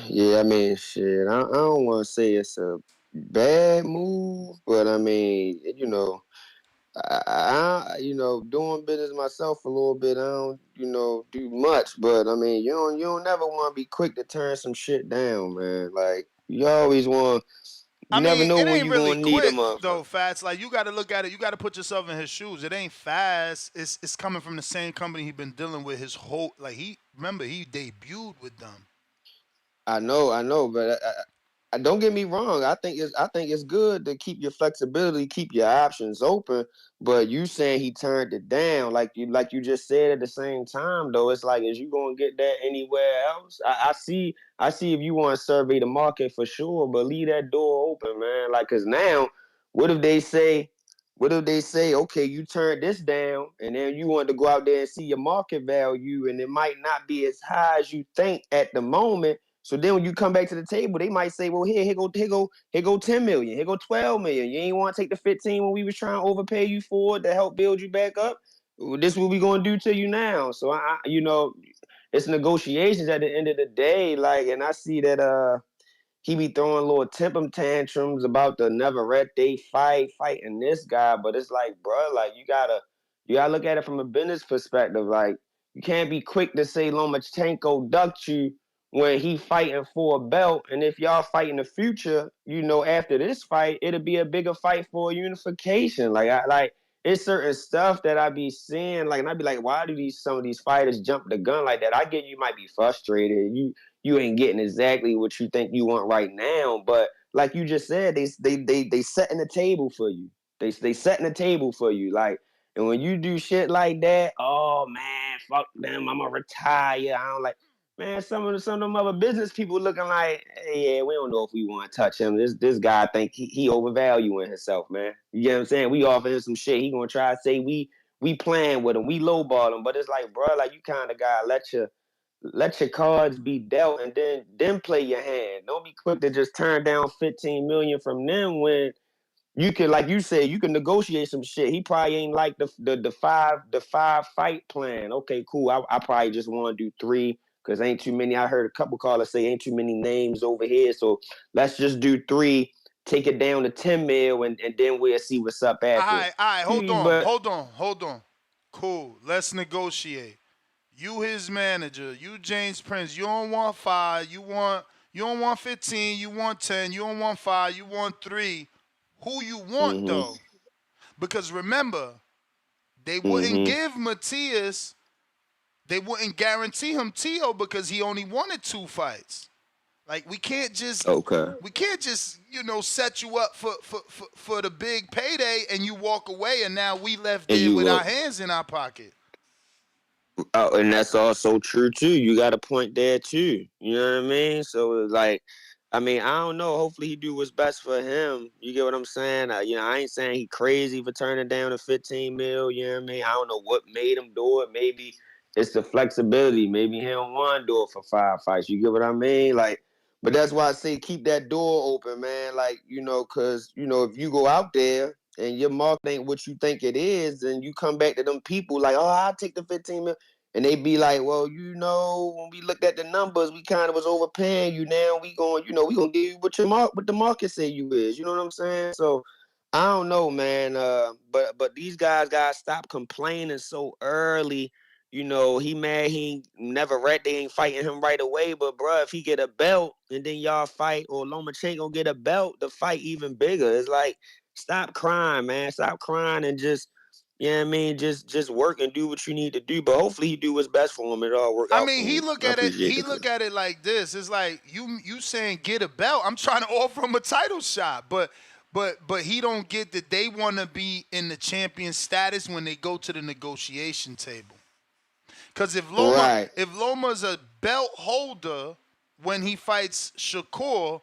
Yeah, I mean, shit, I don't want to say it's a bad move, but I mean, I doing business myself a little bit, I don't, do much, but I mean, you don't never want to be quick to turn some shit down, man. Like, you always want, never know it when ain't you really gonna need quick, them. though, Fats. Like, you got to look at it. You got to put yourself in his shoes. It ain't fast. It's coming from the same company he been dealing with his whole, like, he debuted with them. I know, but I don't get me wrong. I think it's good to keep your flexibility, keep your options open. But you saying he turned it down, like you just said at the same time, though. It's like, is you gonna get that anywhere else? I see if you want to survey the market for sure, but leave that door open, man. Like, cause now, what if they say, okay, you turned this down, and then you want to go out there and see your market value, and it might not be as high as you think at the moment. So then when you come back to the table, they might say, well, here go 10 million, here go 12 million. You ain't want to take the 15 when we was trying to overpay you for it to help build you back up. Well, this is what we gonna do to you now. So it's negotiations at the end of the day. Like, and I see that he be throwing little temper tantrums about the never ret day fighting this guy, but it's like, bro, like you gotta look at it from a business perspective. Like, you can't be quick to say Lomachenko ducked you when he fighting for a belt, and if y'all fight in the future, after this fight, it'll be a bigger fight for unification. It's certain stuff that I be seeing, like, and I be like, why do some of these fighters jump the gun like that? I get you might be frustrated. You ain't getting exactly what you think you want right now, but like you just said, they setting the table for you. They setting the table for you. Like, and when you do shit like that, oh man, fuck them, I'ma retire. I don't like. Man, some of them other business people looking like, hey, yeah, we don't know if we want to touch him. This guy think he overvaluing himself, man. You get what I'm saying? We offer him some shit. He gonna try to say we playing with him, we lowball him, but it's like, bro, like, you kind of gotta let your cards be dealt, and then play your hand. Don't be quick to just turn down 15 million from them when you can, like you said, you can negotiate some shit. He probably ain't like the five fight plan. Okay, cool. I probably just want to do 3 because ain't too many. I heard a couple callers say ain't too many names over here. So let's just do 3, take it down to 10 mil, and then we'll see what's up after. All right, But hold on. Cool, let's negotiate. You his manager, you James Prince, you don't want 5, you don't want 15, you want 10, you don't want 5, you want 3. Who you want though? Because remember, they wouldn't give Matias, they wouldn't guarantee him Tio because he only wanted 2 fights. Like we can't just set you up for the big payday and you walk away and now we left there with our hands in our pocket. And that's also true too. You got a point there too. You know what I mean? So like, I don't know. Hopefully he do what's best for him. You get what I'm saying? I ain't saying he crazy for turning down the 15 mil. You know what I mean? I don't know what made him do it. Maybe it's the flexibility. Maybe he don't want to do it for 5 fights. You get what I mean? Like, but that's why I say keep that door open, man. Like, because, if you go out there and your market ain't what you think it is, and you come back to them people like, oh, I'll take the 15 mil. And they be like, well, when we looked at the numbers, we kind of was overpaying you. Now we going, we gonna give you what the market say you is. You know what I'm saying? So I don't know, man. But these guys gotta stop complaining so early. He mad he never they ain't fighting him right away. But bruh, if he get a belt and then y'all fight, or Lomachenko get a belt, the fight even bigger. It's like, stop crying, man. Stop crying and just. Yeah, I mean, just work and do what you need to do. But hopefully he do what's best for him. It all work out. He look at it like this. It's like you saying get a belt. I'm trying to offer him a title shot, but he don't get that they want to be in the champion status when they go to the negotiation table. Because if Loma's a belt holder when he fights Shakur,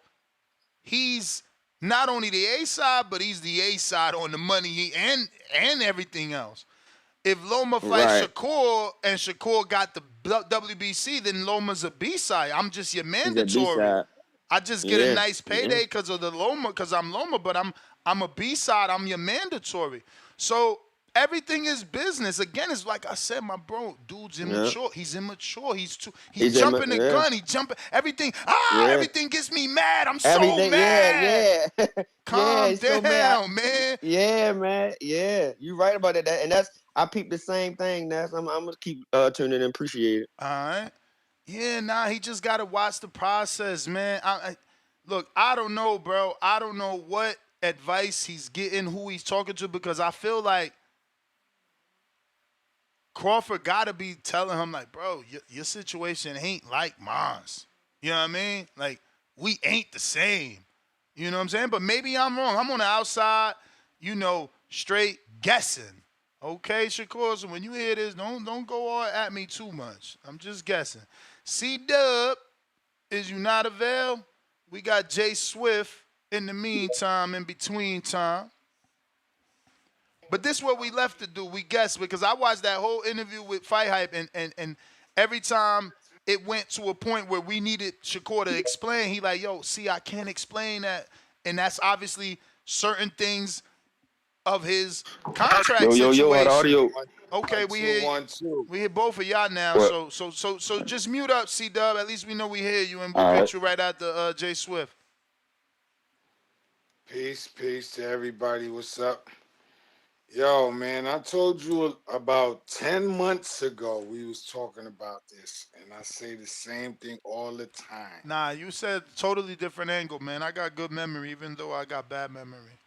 he's not only the A side, but he's the A side on the money and everything else. If Loma fights Shakur and Shakur got the WBC, then Loma's a B side. I'm just your mandatory. I just get a nice payday because of the Loma, because I'm Loma, but I'm a B side. I'm your mandatory. So everything is business. Again, it's like I said, my bro, dude's immature. Yeah. He's immature. He's jumping the gun. He jumping everything. Everything gets me mad. I'm so mad. Yeah. Calm down, man. Yeah, man. Yeah, you right about that. And I peep the same thing. I'm gonna keep tuning and appreciate it. All right. Yeah, he just gotta watch the process, man. Look, I don't know, bro. I don't know what advice he's getting, who he's talking to, because I feel like Crawford gotta be telling him, like, bro, your situation ain't like mine. You know what I mean? Like, we ain't the same. You know what I'm saying? But maybe I'm wrong. I'm on the outside, straight guessing. Okay, Shakur, so when you hear this, don't go all at me too much. I'm just guessing. C-Dub, is you not available? We got Jay Swift in the meantime, in between time. But this is what we left to do. We guessed, because I watched that whole interview with Fight Hype, and every time it went to a point where we needed Shakur to explain, he like, yo, see, I can't explain that. And that's obviously certain things of his contract situation. Audio. Okay, we hear both of y'all now. What? So just mute up, C-Dub. At least we know we hear you, and we'll get you right after Jay Swift. Peace to everybody. What's up? Yo, man, I told you about 10 months ago we was talking about this, and I say the same thing all the time. Nah, you said totally different angle, man. I got good memory, even though I got bad memory.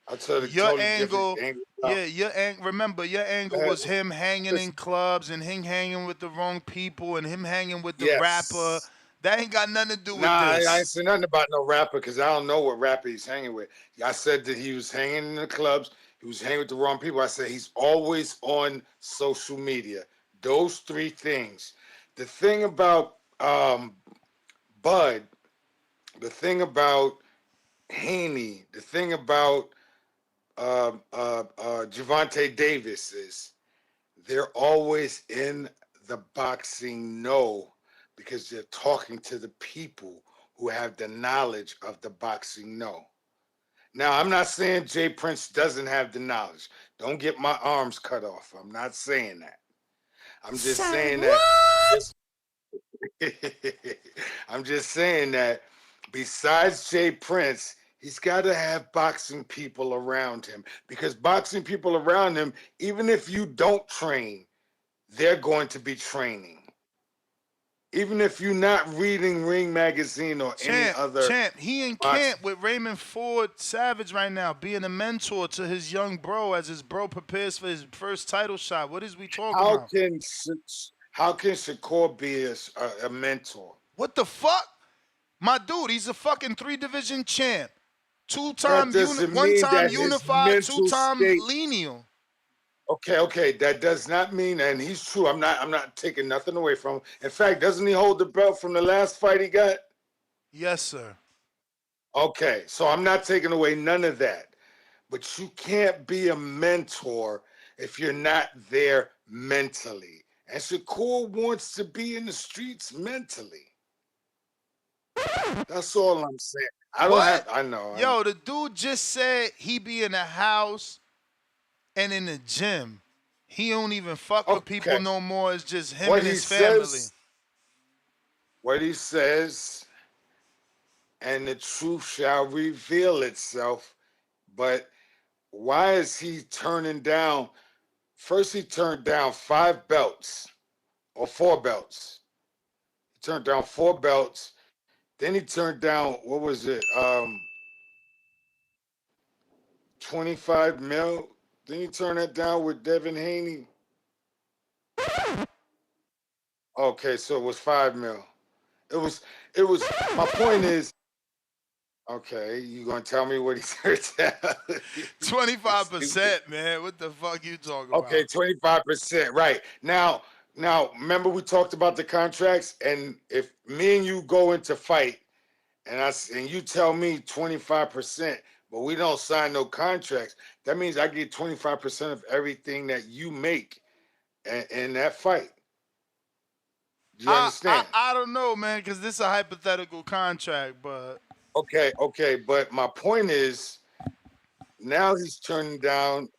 I tell you your totally angle. Remember, your angle was him hanging in clubs and him hanging with the wrong people and him hanging with the rapper. That ain't got nothing to do with this. I ain't saying nothing about no rapper, because I don't know what rapper he's hanging with. I said that he was hanging in the clubs. He was hanging with the wrong people. I said he's always on social media. Those 3 things. The thing about Bud, the thing about Haney, the thing about Gervonta Davis is they're always in the boxing know, because they're talking to the people who have the knowledge of the boxing know. Now, I'm not saying Jay Prince doesn't have the knowledge. Don't get my arms cut off. I'm not saying that. I'm just saying that. I'm just saying that besides Jay Prince, he's got to have boxing people around him, because boxing people around him, even if you don't train, they're going to be training. Even if you're not reading Ring Magazine or any other. Champ, he in camp with Raymond Ford Savage right now, being a mentor to his young bro as his bro prepares for his first title shot. What is we talking about? How can Shakur be a mentor? What the fuck? My dude, he's a fucking 3-division champ. That doesn't mean One-time that his unified, mental 2-time state. lineal. Okay. That does not mean, and he's true. I'm not taking nothing away from him. In fact, doesn't he hold the belt from the last fight he got? Yes, sir. Okay, so I'm not taking away none of that. But you can't be a mentor if you're not there mentally. And Shakur wants to be in the streets mentally. That's all I'm saying. I know. Yo, the dude just said he be in the house and in the gym. He don't even fuck with people no more. It's just him and his family. What he says, and the truth shall reveal itself. But why is he turning down? First, he turned down 5 belts or 4 belts. He turned down 4 belts. Then he turned down, what was it? 25 mil. Then he turned that down with Devin Haney. Okay, so it was 5 mil. It was. My point is. Okay, you gonna tell me what he turned down? 25%, man. What the fuck you talking about? Okay, 25%. Right now. Remember we talked about the contracts, and if me and you go into fight, and you tell me 25%, but we don't sign no contracts, that means I get 25% of everything that you make in that fight. Do you understand? I don't know, man, because this is a hypothetical contract, but Okay, but my point is, now he's turning down.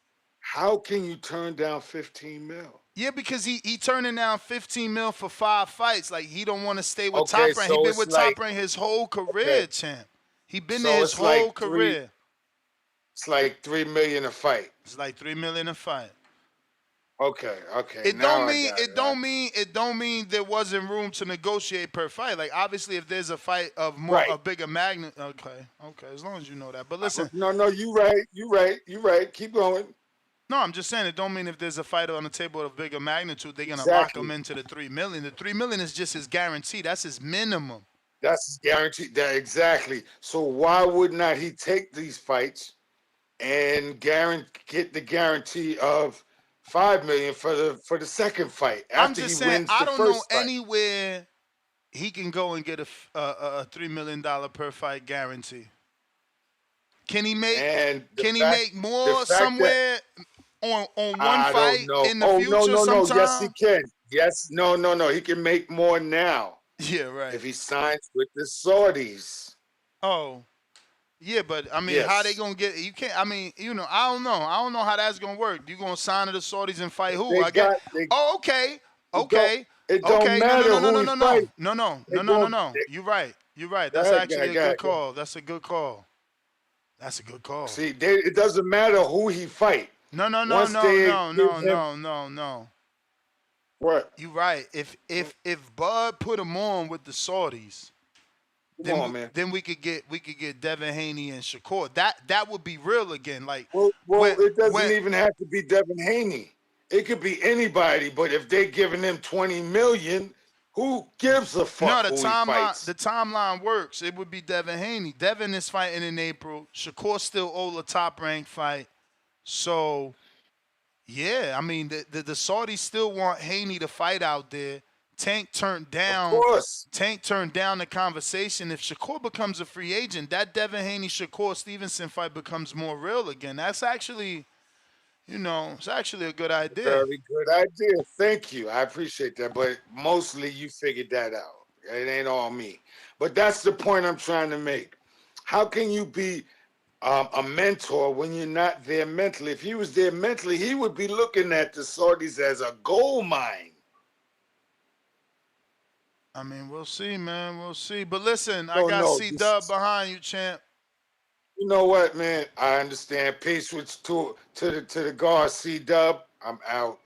How can you turn down 15 mil? yeah, because he turning down 15 mil for 5 fights. Like, he don't want to stay with Okay, Top Rank. so He been it's with like- Top Rank his whole career, Okay. champ. He been So there his it's like whole career. It's like $3 million a fight. It's like $3 million a fight. Okay. It now don't I mean got it don't mean there wasn't room to negotiate per fight. Like, obviously, if there's a fight of more Right. a bigger magnitude, okay, as long as you know that. But listen, No, you right. Keep going. no, I'm just saying it don't mean if there's a fight on the table of bigger magnitude, they're gonna lock Exactly. him into the $3 million. The $3 million is just his guarantee. That's his minimum. That's guaranteed. That exactly. So why would not he take these fights and get the guarantee of $5 million for the second fight after I'm just he saying wins I the don't know first fight? anywhere he can go and get a $3 million per fight guarantee. Can he make? Can he make more somewhere on one I fight don't know. in the future? No. Sometime? Yes, he can. Yes, no. He can make more now. Yeah, right. If he signs with the Saudis. Oh, yeah, but I mean, how they gonna get? You can't. I mean, I don't know. I don't know how that's gonna work. You gonna sign to the Saudis and fight who? Okay. It don't matter who he fight. No. You're right. That's actually a good call. That's a good call. See, it doesn't matter who he fight. No. What? You're right. If Bud put him on with the Saudis, then we could get Devin Haney and Shakur. That would be real again. Like, well, it doesn't even have to be Devin Haney. It could be anybody. But if they're giving him $20 million, who gives a fuck? No, who he fights? the timeline works. It would be Devin Haney. Devin is fighting in April. Shakur still owed a Top Rank fight. So, yeah, I mean, the Saudis still want Haney to fight out there. Tank turned down. Of course. Tank turned down the conversation. If Shakur becomes a free agent, that Devin Haney Shakur Stevenson fight becomes more real again. That's actually, it's actually a good idea. Very good idea. Thank you. I appreciate that. But mostly you figured that out. It ain't all me. But that's the point I'm trying to make. How can you be a mentor when you're not there mentally. If he was there mentally, he would be looking at the Saudis as a gold mine. I mean, we'll see, man. We'll see. But listen, I No, got no. C-Dub behind you, champ. You know what, man? I understand. Peace with to the guard, C-Dub. I'm out.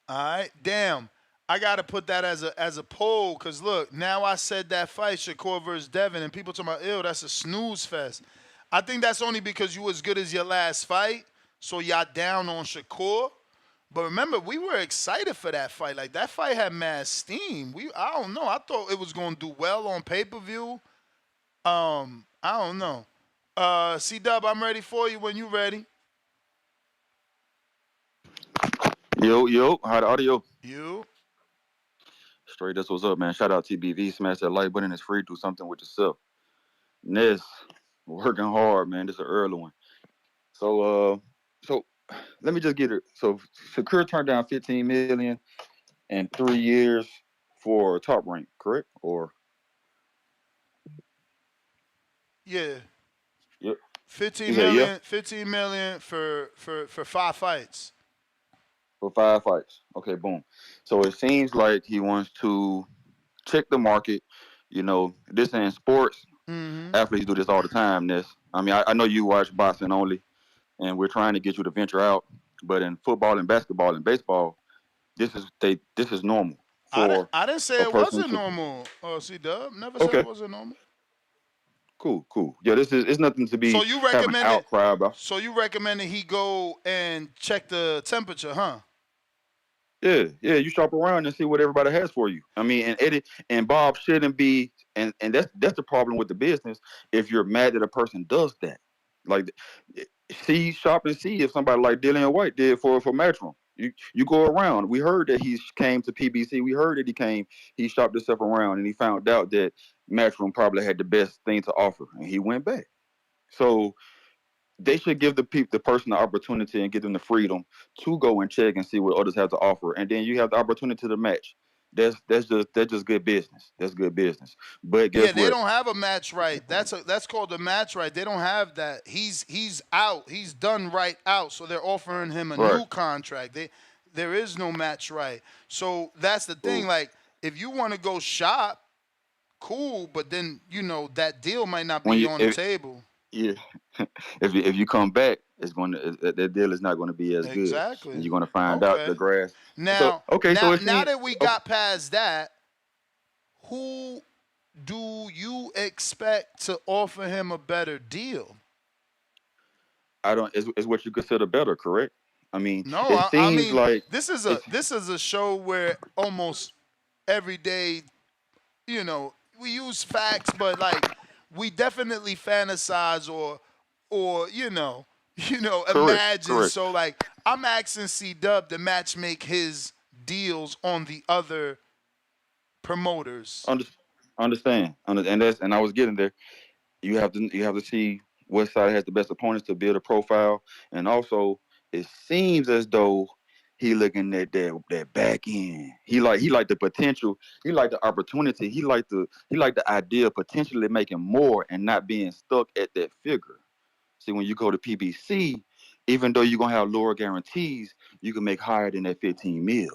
All right, damn. I gotta put that as a poll, cause look, now I said that fight Shakur versus Devin, and people talking about, ew, that's a snooze fest. I think that's only because you as good as your last fight, so y'all down on Shakur. But remember, we were excited for that fight. Like that fight had mad steam. I don't know. I thought it was gonna do well on pay per view. I don't know. C Dub, I'm ready for you when you ready. Yo, how the audio? You. Straight, that's what's up, man. Shout out TBV. Smash that like button. It's free. Do something with yourself. Ness, working hard, man. This is an early one. So let me just get it. So Shakur turned down $15 million in 3 years for top rank, correct? Or Yeah. yep. 15 You said yeah? million, 15 million for 5 fights. For 5 fights. Okay, boom. So it seems like he wants to check the market. You know, this in sports. Mm-hmm. Athletes do this all the time. Ness. I mean, I know you watch boxing only, and we're trying to get you to venture out. But in football and basketball and baseball, this is normal for I didn't say a it person wasn't to. normal. C Dub never said it Okay, wasn't normal. cool. Yeah, it's nothing to So be you have an recommended outcry about. so you recommended he go and check the temperature, huh? Yeah, you shop around and see what everybody has for you. I mean, and Eddie and Bob shouldn't be, and that's the problem with the business. If you're mad that a person does that, like, shop and see if somebody like Dillian White did for Matchroom. You go around. We heard that he came to PBC. We heard that he shopped himself around, and he found out that Matchroom probably had the best thing to offer, and he went back. So they should give the person the opportunity and give them the freedom to go and check and see what others have to offer, and then you have the opportunity to match. That's just good business. That's good business. But Yeah, guess they what? don't have a match right. That's called a match right. They don't have that. He's out. He's done right out. So they're offering him a Right. new contract. There is no match right. So that's the thing. Ooh. Like if you want to go shop, cool. But then that deal might not When be you on the table. yeah, if you come back, that deal is not going to be as good, and Exactly. you're going to find out the Okay. grass. So Now, okay, so now, it now seems that we okay. got past that, who do you expect to offer him a better deal? I don't is what you consider better, correct? I mean, No, it I seems mean like this is a it's this is a show where almost every day, we use facts, but like we definitely fantasize or correct, imagine. correct. So like I'm asking C Dub to match make his deals on the other promoters. Under, understand, and I was getting there. You have to see what side has the best opponents to build a profile, and also it seems as though he looking at that back end. He like the potential. He like the opportunity. He like the idea of potentially making more and not being stuck at that figure. See, when you go to PBC, even though you're gonna have lower guarantees, you can make higher than that 15 mil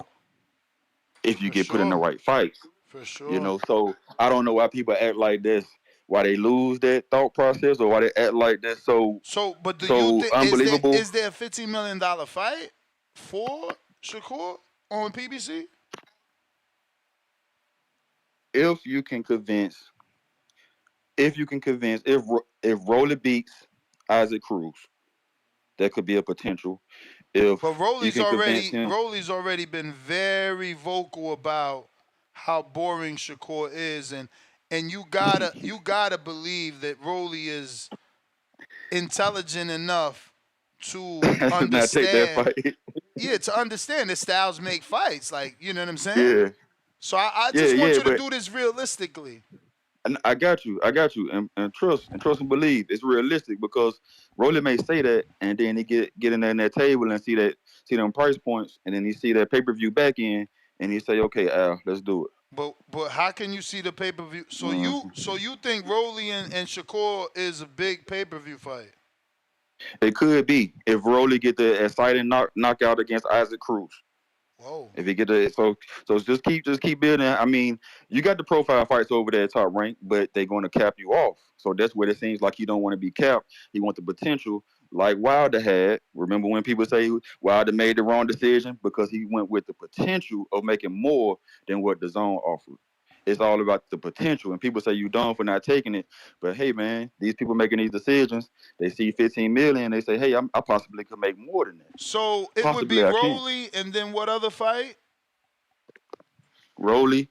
if you For get put in the sure. right fights. For sure. So I don't know why people act like this, why they lose that thought process, or why they act like that So, but do you so think unbelievable. is there a $15 million fight for Shakur on PBC? If you can convince, if Rolly beats Isaac Cruz, that could be a potential. If But you can convince him, Rolly's already been very vocal about how boring Shakur is, and you gotta believe that Rolly is intelligent enough to to not take that understand. fight. Yeah, to understand that styles make fights. Like, you know what I'm saying? Yeah, So I yeah, just want yeah. you to But do this realistically. and I got you, and trust and believe it's realistic because Rolly may say that, and then he get in there in that table and see them price points, and then he see that pay per view back in, and he say, okay, Al, let's do it. But how can you see the pay per view? So Mm. you think Rolly and Shakur is a big pay per view fight? It could be if Rolly get the exciting knockout against Isaac Cruz. Whoa. If he get the so just keep building. I mean, you got the profile fights over there at top rank, but they're going to cap you off. So that's what it seems like. You don't want to be capped. You want the potential, like Wilder had. Remember when people say Wilder made the wrong decision because he went with the potential of making more than what the zone offered. It's all about the potential, and people say you dumb for not taking it. But hey, man, these people making these decisions, they see 15 million, they say, hey, I possibly could make more than that. So it would be Possibly I can. Rolly, and then what other fight? Rolly,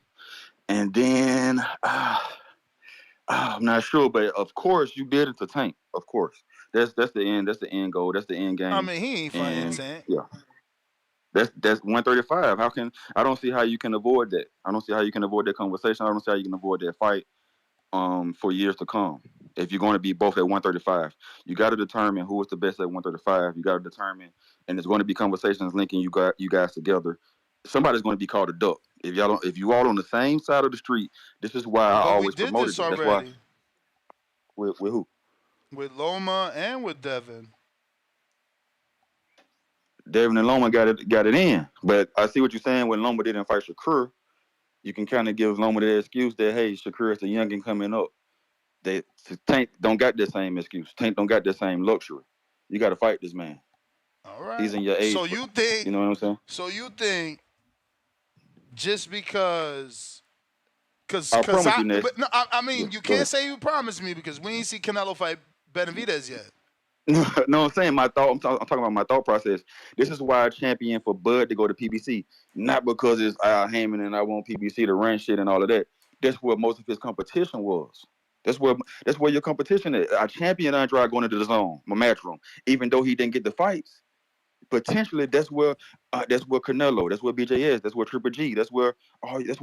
and then I'm not sure, but of course you did it to Tank. Of course, that's the end. That's the end goal. That's the end I game. mean, he ain't fighting And Tank. yeah, that's 135. I don't see how you can avoid that. I don't see how you can avoid that conversation. I don't see how you can avoid that fight for years to come. If you're going to be both at 135, you got to determine who is the best at 135. You got to determine, and there's going to be conversations linking you guys together. Somebody's going to be called a duck. If you all on the same side of the street, this is why I But we always did promoted this it. That's why already with who? with Loma and with Devin. Devin and Loma got it in. But I see what you're saying. When Loma didn't fight Shakur, you can kind of give Loma the excuse that hey, Shakur is the youngin coming up. Tank don't got that same excuse. Tank don't got that same luxury. You got to fight this man. All right. He's in your age. So you think? You know what I'm saying? So you think just because? I promise you, Ness. But no, I mean, you Go can't ahead. say you promised me because we ain't see Canelo fight Benavidez yet. No, I'm saying my thought. I'm talking about my thought process. This is why I champion for Bud to go to PBC, not because it's Al Heyman and I want PBC to run shit and all of that. That's where most of his competition was. That's where your competition is. I champion Andrade going into the zone, my match room, even though he didn't get the fights. Potentially, that's where Canelo, that's where BJS, that's where Triple G, that's where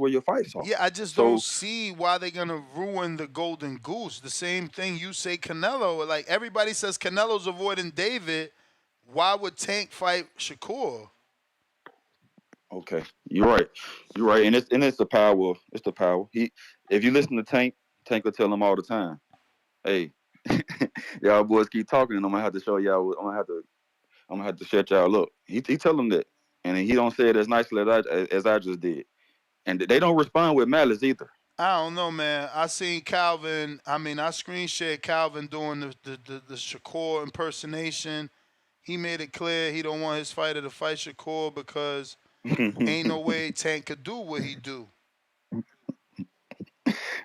your fights are. Yeah, I just don't So see why they're gonna ruin the golden goose. The same thing you say Canelo. Like everybody says Canelo's avoiding David. Why would Tank fight Shakur? okay, you're right, and it's the power. It's the power. If you listen to Tank will tell him all the time, hey, y'all boys keep talking, and I'm gonna have to show y'all. I'm gonna have to shut y'all up. He tell them that, and he don't say it as nicely as I just did, and they don't respond with malice either. I don't know, man. I seen Calvin. I mean, I screen shared Calvin doing the Shakur impersonation. He made it clear he don't want his fighter to fight Shakur because ain't no way Tank could do what he do.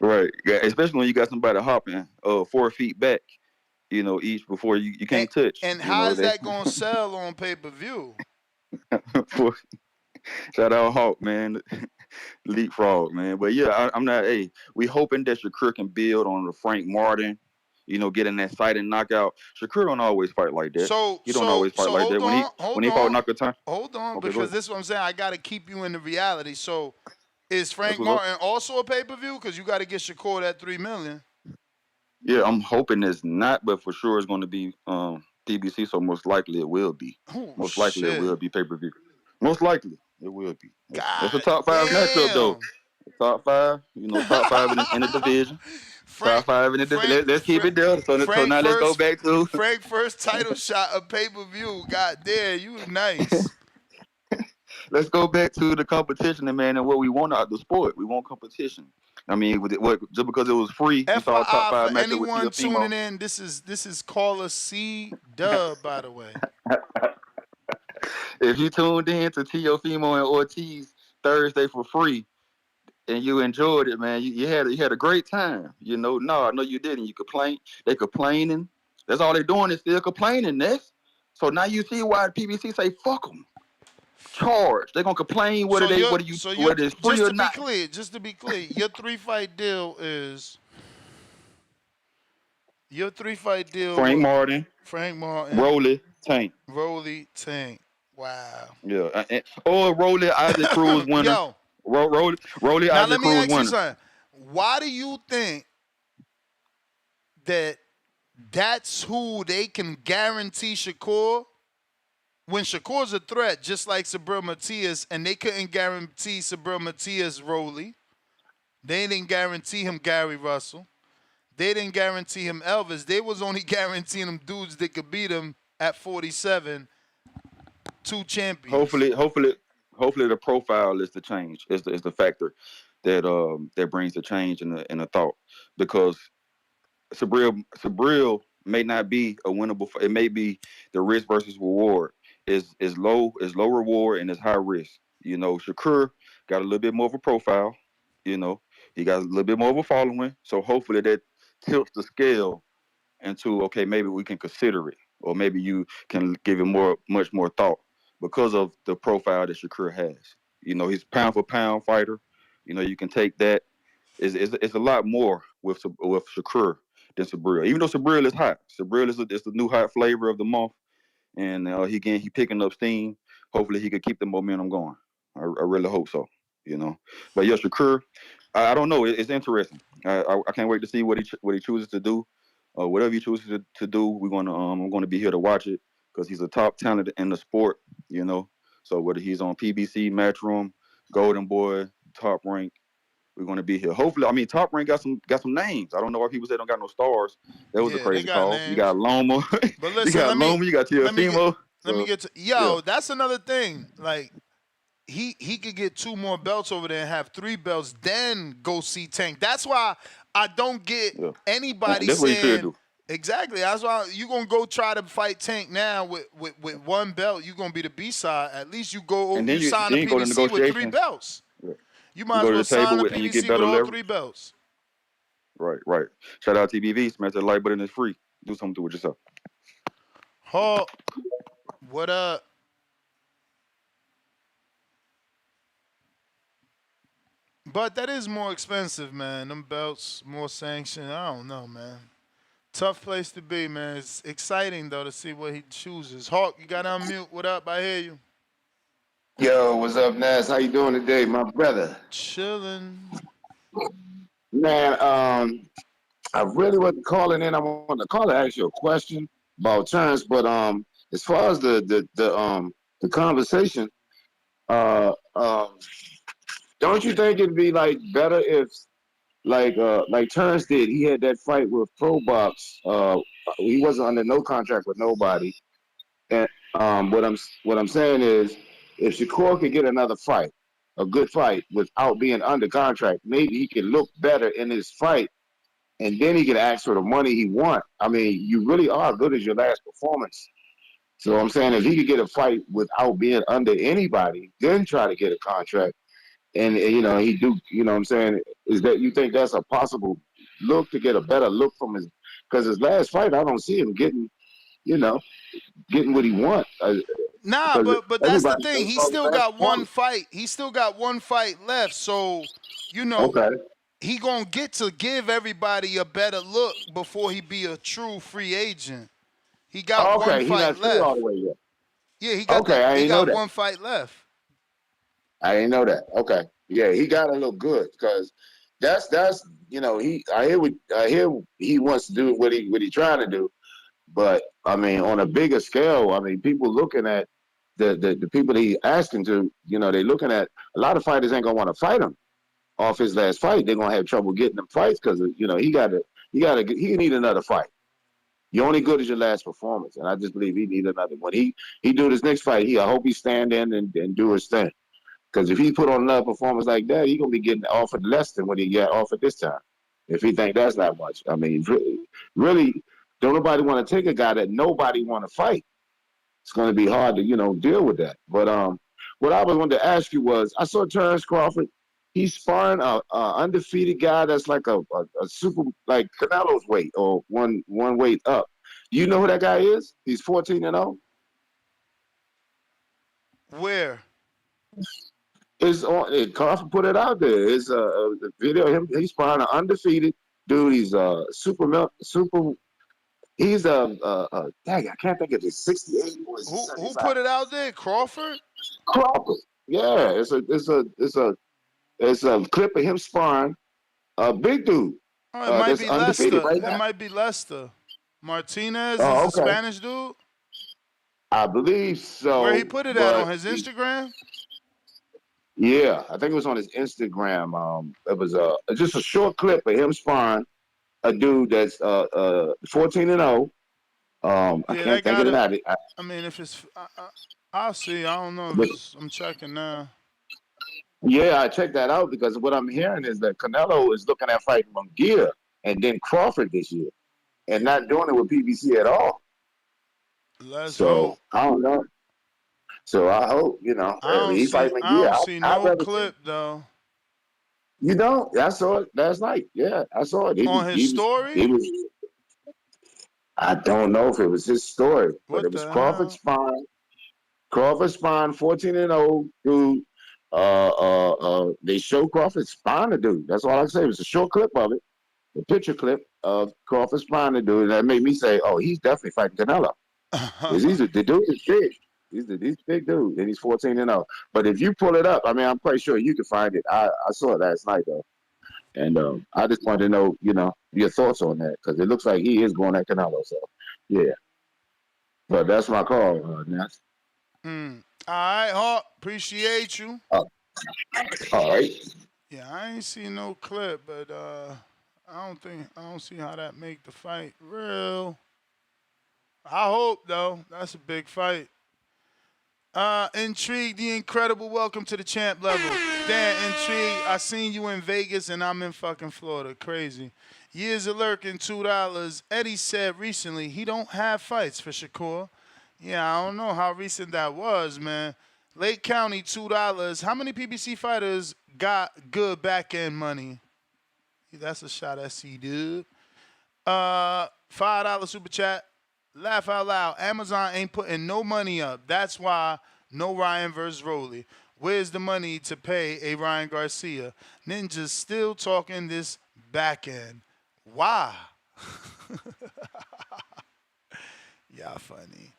Right, yeah, especially when you got somebody hopping 4 feet back, each before you can't touch. And how is that gonna sell on pay per view? Shout out Hawk, man. Leapfrog, man. But yeah, I'm not. Hey, we hoping that Shakur can build on the Frank Martin. Getting that sighting knockout. Shakur don't always fight like that. He don't always fight like that. When he fought Nakatan. Hold on, Okay, because this is what I'm saying. I got to keep you in the reality. So, is Frank what's up. Martin also a pay per view? Because you got to get Shakur that $3 million. Yeah, I'm hoping it's not, but for sure it's going to be PBC. So most likely it will be. Most likely it will be pay per view. Most likely it will be. It's a top 5 matchup though. Top 5, top 5 in the division. Top 5 in the division. Let's keep it there. So now let's go back to Frank first title shot of pay per view. God damn, you nice. Let's go back to the competition, man, and what we want out of the sport. We want competition. I mean, just because it was free, we saw a top 5 FYI, for matchup with anyone Teofimo. tuning in, this is caller C Dub, by the way. If you tuned in to Teofimo and Ortiz Thursday for free, and you enjoyed it, man, you had a great time. No, you didn't. You complain. They complaining. That's all they doing is still complaining. Next, so now you see why PBC say fuck them. Charge. They're gonna complain whether it's free or not. Just to be clear, your 3-fight deal is Frank Martin, Rolly, Tank. Wow. Yeah, or Rolly Isaac Cruz winner. Yo, Rolly now Isaac let me Cruz ask you winner. something. Why do you think that's who they can guarantee Shakur? When Shakur's a threat, just like Sabril Matias, and they couldn't guarantee Sabril Matias Rolly. They didn't guarantee him Gary Russell. They didn't guarantee him Elvis. They was only guaranteeing him dudes that could beat him at 47, 2 champions. Hopefully the profile is the change. Is the factor that brings the change in the thought, because Sabril may not be a winnable. It may be the risk versus reward is low reward and is high risk. Shakur got a little bit more of a profile. He got a little bit more of a following. So hopefully that tilts the scale into, okay, maybe we can consider it, or maybe you can give it much more thought because of the profile that Shakur has. He's pound for pound fighter. You can take that. It's a lot more with Shakur than Sabril. Even though Sabril is hot, Sabril is the new hot flavor of the month, and he picking up steam. Hopefully he could keep the momentum going. I really hope so. But yeah, Shakur, I don't know. It's interesting. I can't wait to see what he chooses to do. Whatever he chooses to do, I'm gonna be here to watch it, because he's a top talent in the sport. So whether he's on PBC, Matchroom, Golden Boy, Top Rank, we're gonna be here. Hopefully, I mean, Top Rank got some names. I don't know why people say they don't got no stars. That was a crazy call. Names. You got Loma, but listen, you got Loma, you got Teofimo. Let me get to yeah. That's another thing. Like he could get 2 more belts over there and have 3 belts, then go see Tank. That's why I don't get anybody that's saying what you should do. Exactly. That's why you gonna go try to fight Tank now with 1 belt. You gonna be the B-side. At least you go And then you sign a then you go to PBC with 3 negotiations. belts. Yeah. You might as well sign a and you get PBC better with all leverage. 3 belts. Right. Shout out TBV. Smash that like button. It's free. Do something to it yourself. Hawk, what up? But that is more expensive, man. Them belts, more sanctioned. I don't know, man. Tough place to be, man. It's exciting, though, to see what he chooses. Hawk, you got to unmute. What up? I hear you. Yo, what's up, Nas? How you doing today, my brother? Chilling. Man, I really wasn't calling in. I wanted to call to ask you a question about terms, but as far as the conversation, don't you think it'd be like better if like Terrence did? He had that fight with Pro Box. He wasn't under no contract with nobody. And what I'm saying is, if Shakur could get another fight, a good fight, without being under contract, maybe he could look better in his fight, and then he could ask for the money he want. I mean, you really are good as your last performance. So I'm saying, if he could get a fight without being under anybody, then try to get a contract, and he do, what I'm saying, is that you think that's a possible look to get a better look from his, because his last fight, I don't see him getting what he wants. Nah, but that's the thing. He still got 1 fight. He still got 1 fight left. So, he gonna get to give everybody a better look before he be a true free agent. He got 1 he's fight not free left. all the way yet. Yeah, he got I he got know 1 fight left. I didn't know that. Okay, yeah, he got to look good, because that's I hear he wants to do what he trying to do, but I mean, on a bigger scale, I mean, people looking at the people that he asking to, they looking at, a lot of fighters ain't gonna want to fight him off his last fight. They're gonna have trouble getting them fights, because he need another fight. You're only good as your last performance, and I just believe he need another. When he do this next fight, I hope he stand in and do his thing. Because if he put on another performance like that, he's going to be getting offered less than what he got offered this time. If he think that's not much. I mean, really, don't nobody want to take a guy that nobody want to fight. It's going to be hard to, deal with that. But what I wanted to ask you was, I saw Terrence Crawford. He's sparring a undefeated guy that's like a super, like Canelo's weight, or one weight up. Do you know who that guy is? He's 14-0. Where? It's on. Crawford put it out there. It's a video of him. He's sparring an undefeated dude. He's super. He's dang, I can't think of it. 68. Who put it out there? Crawford. Crawford. Yeah, it's a clip of him sparring a big dude. Oh, it might be Lester. Right now. It might be Lester. Martinez is the Spanish dude? I believe so. Where he put it at, on his Instagram? Yeah, I think it was on his Instagram. It was just a short clip of him sparring a dude that's 14-0. I Yeah, can't that think of the gotta. name. I mean, if it's, I'll see. I don't know if But it's. I'm checking now. yeah, I checked that out because what I'm hearing is that Canelo is looking at fighting Munguia and then Crawford this year, and not doing it with PBC at all. Let's So hope. I don't know. So I hope if he fight I Munguia, don't see I'd no rather see. clip though You know, I saw it last night. Yeah, I saw it. He was on his he was story. he was. I don't know if it was his story, but What it was the hell? Crawford Spine, 14-0, dude. They show Crawford Spine to dude. That's all I can say. It was a short clip of it, the picture clip of Crawford Spine to dude. And that made me say, oh, he's definitely fighting Canelo. Because the dude is big. He's a big dude, and he's 14-0. But if you pull it up, I mean, I'm pretty sure you can find it. I saw it last night, though. And I just wanted to know, your thoughts on that, because it looks like he is going at Canelo. So, yeah. But that's my call, Ness. All right, Hawk. Appreciate you. All right. Yeah, I ain't see no clip, but I don't see how that make the fight real. I hope though. That's a big fight. Intrigued, the incredible. Welcome to the champ level. Dan, Intrigued. I seen you in Vegas and I'm in fucking Florida. Crazy. Years of lurking, $2. Eddie said recently he don't have fights for Shakur. Yeah, I don't know how recent that was, man. Lake County, $2. How many PBC fighters got good back end money? That's a shot at C, dude. $5 super chat. Laugh out loud. Amazon ain't putting no money up. That's why no Ryan versus Rolly. Where's the money to pay a Ryan Garcia? Ninja's still talking this back end. Why? Y'all funny.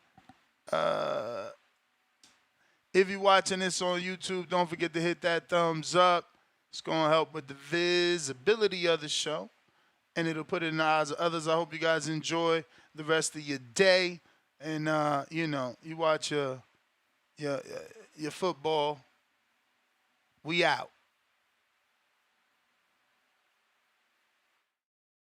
If you're watching this on YouTube, don't forget to hit that thumbs up. It's going to help with the visibility of the show, and it'll put it in the eyes of others. I hope you guys enjoy the rest of your day, and you watch your football. We out.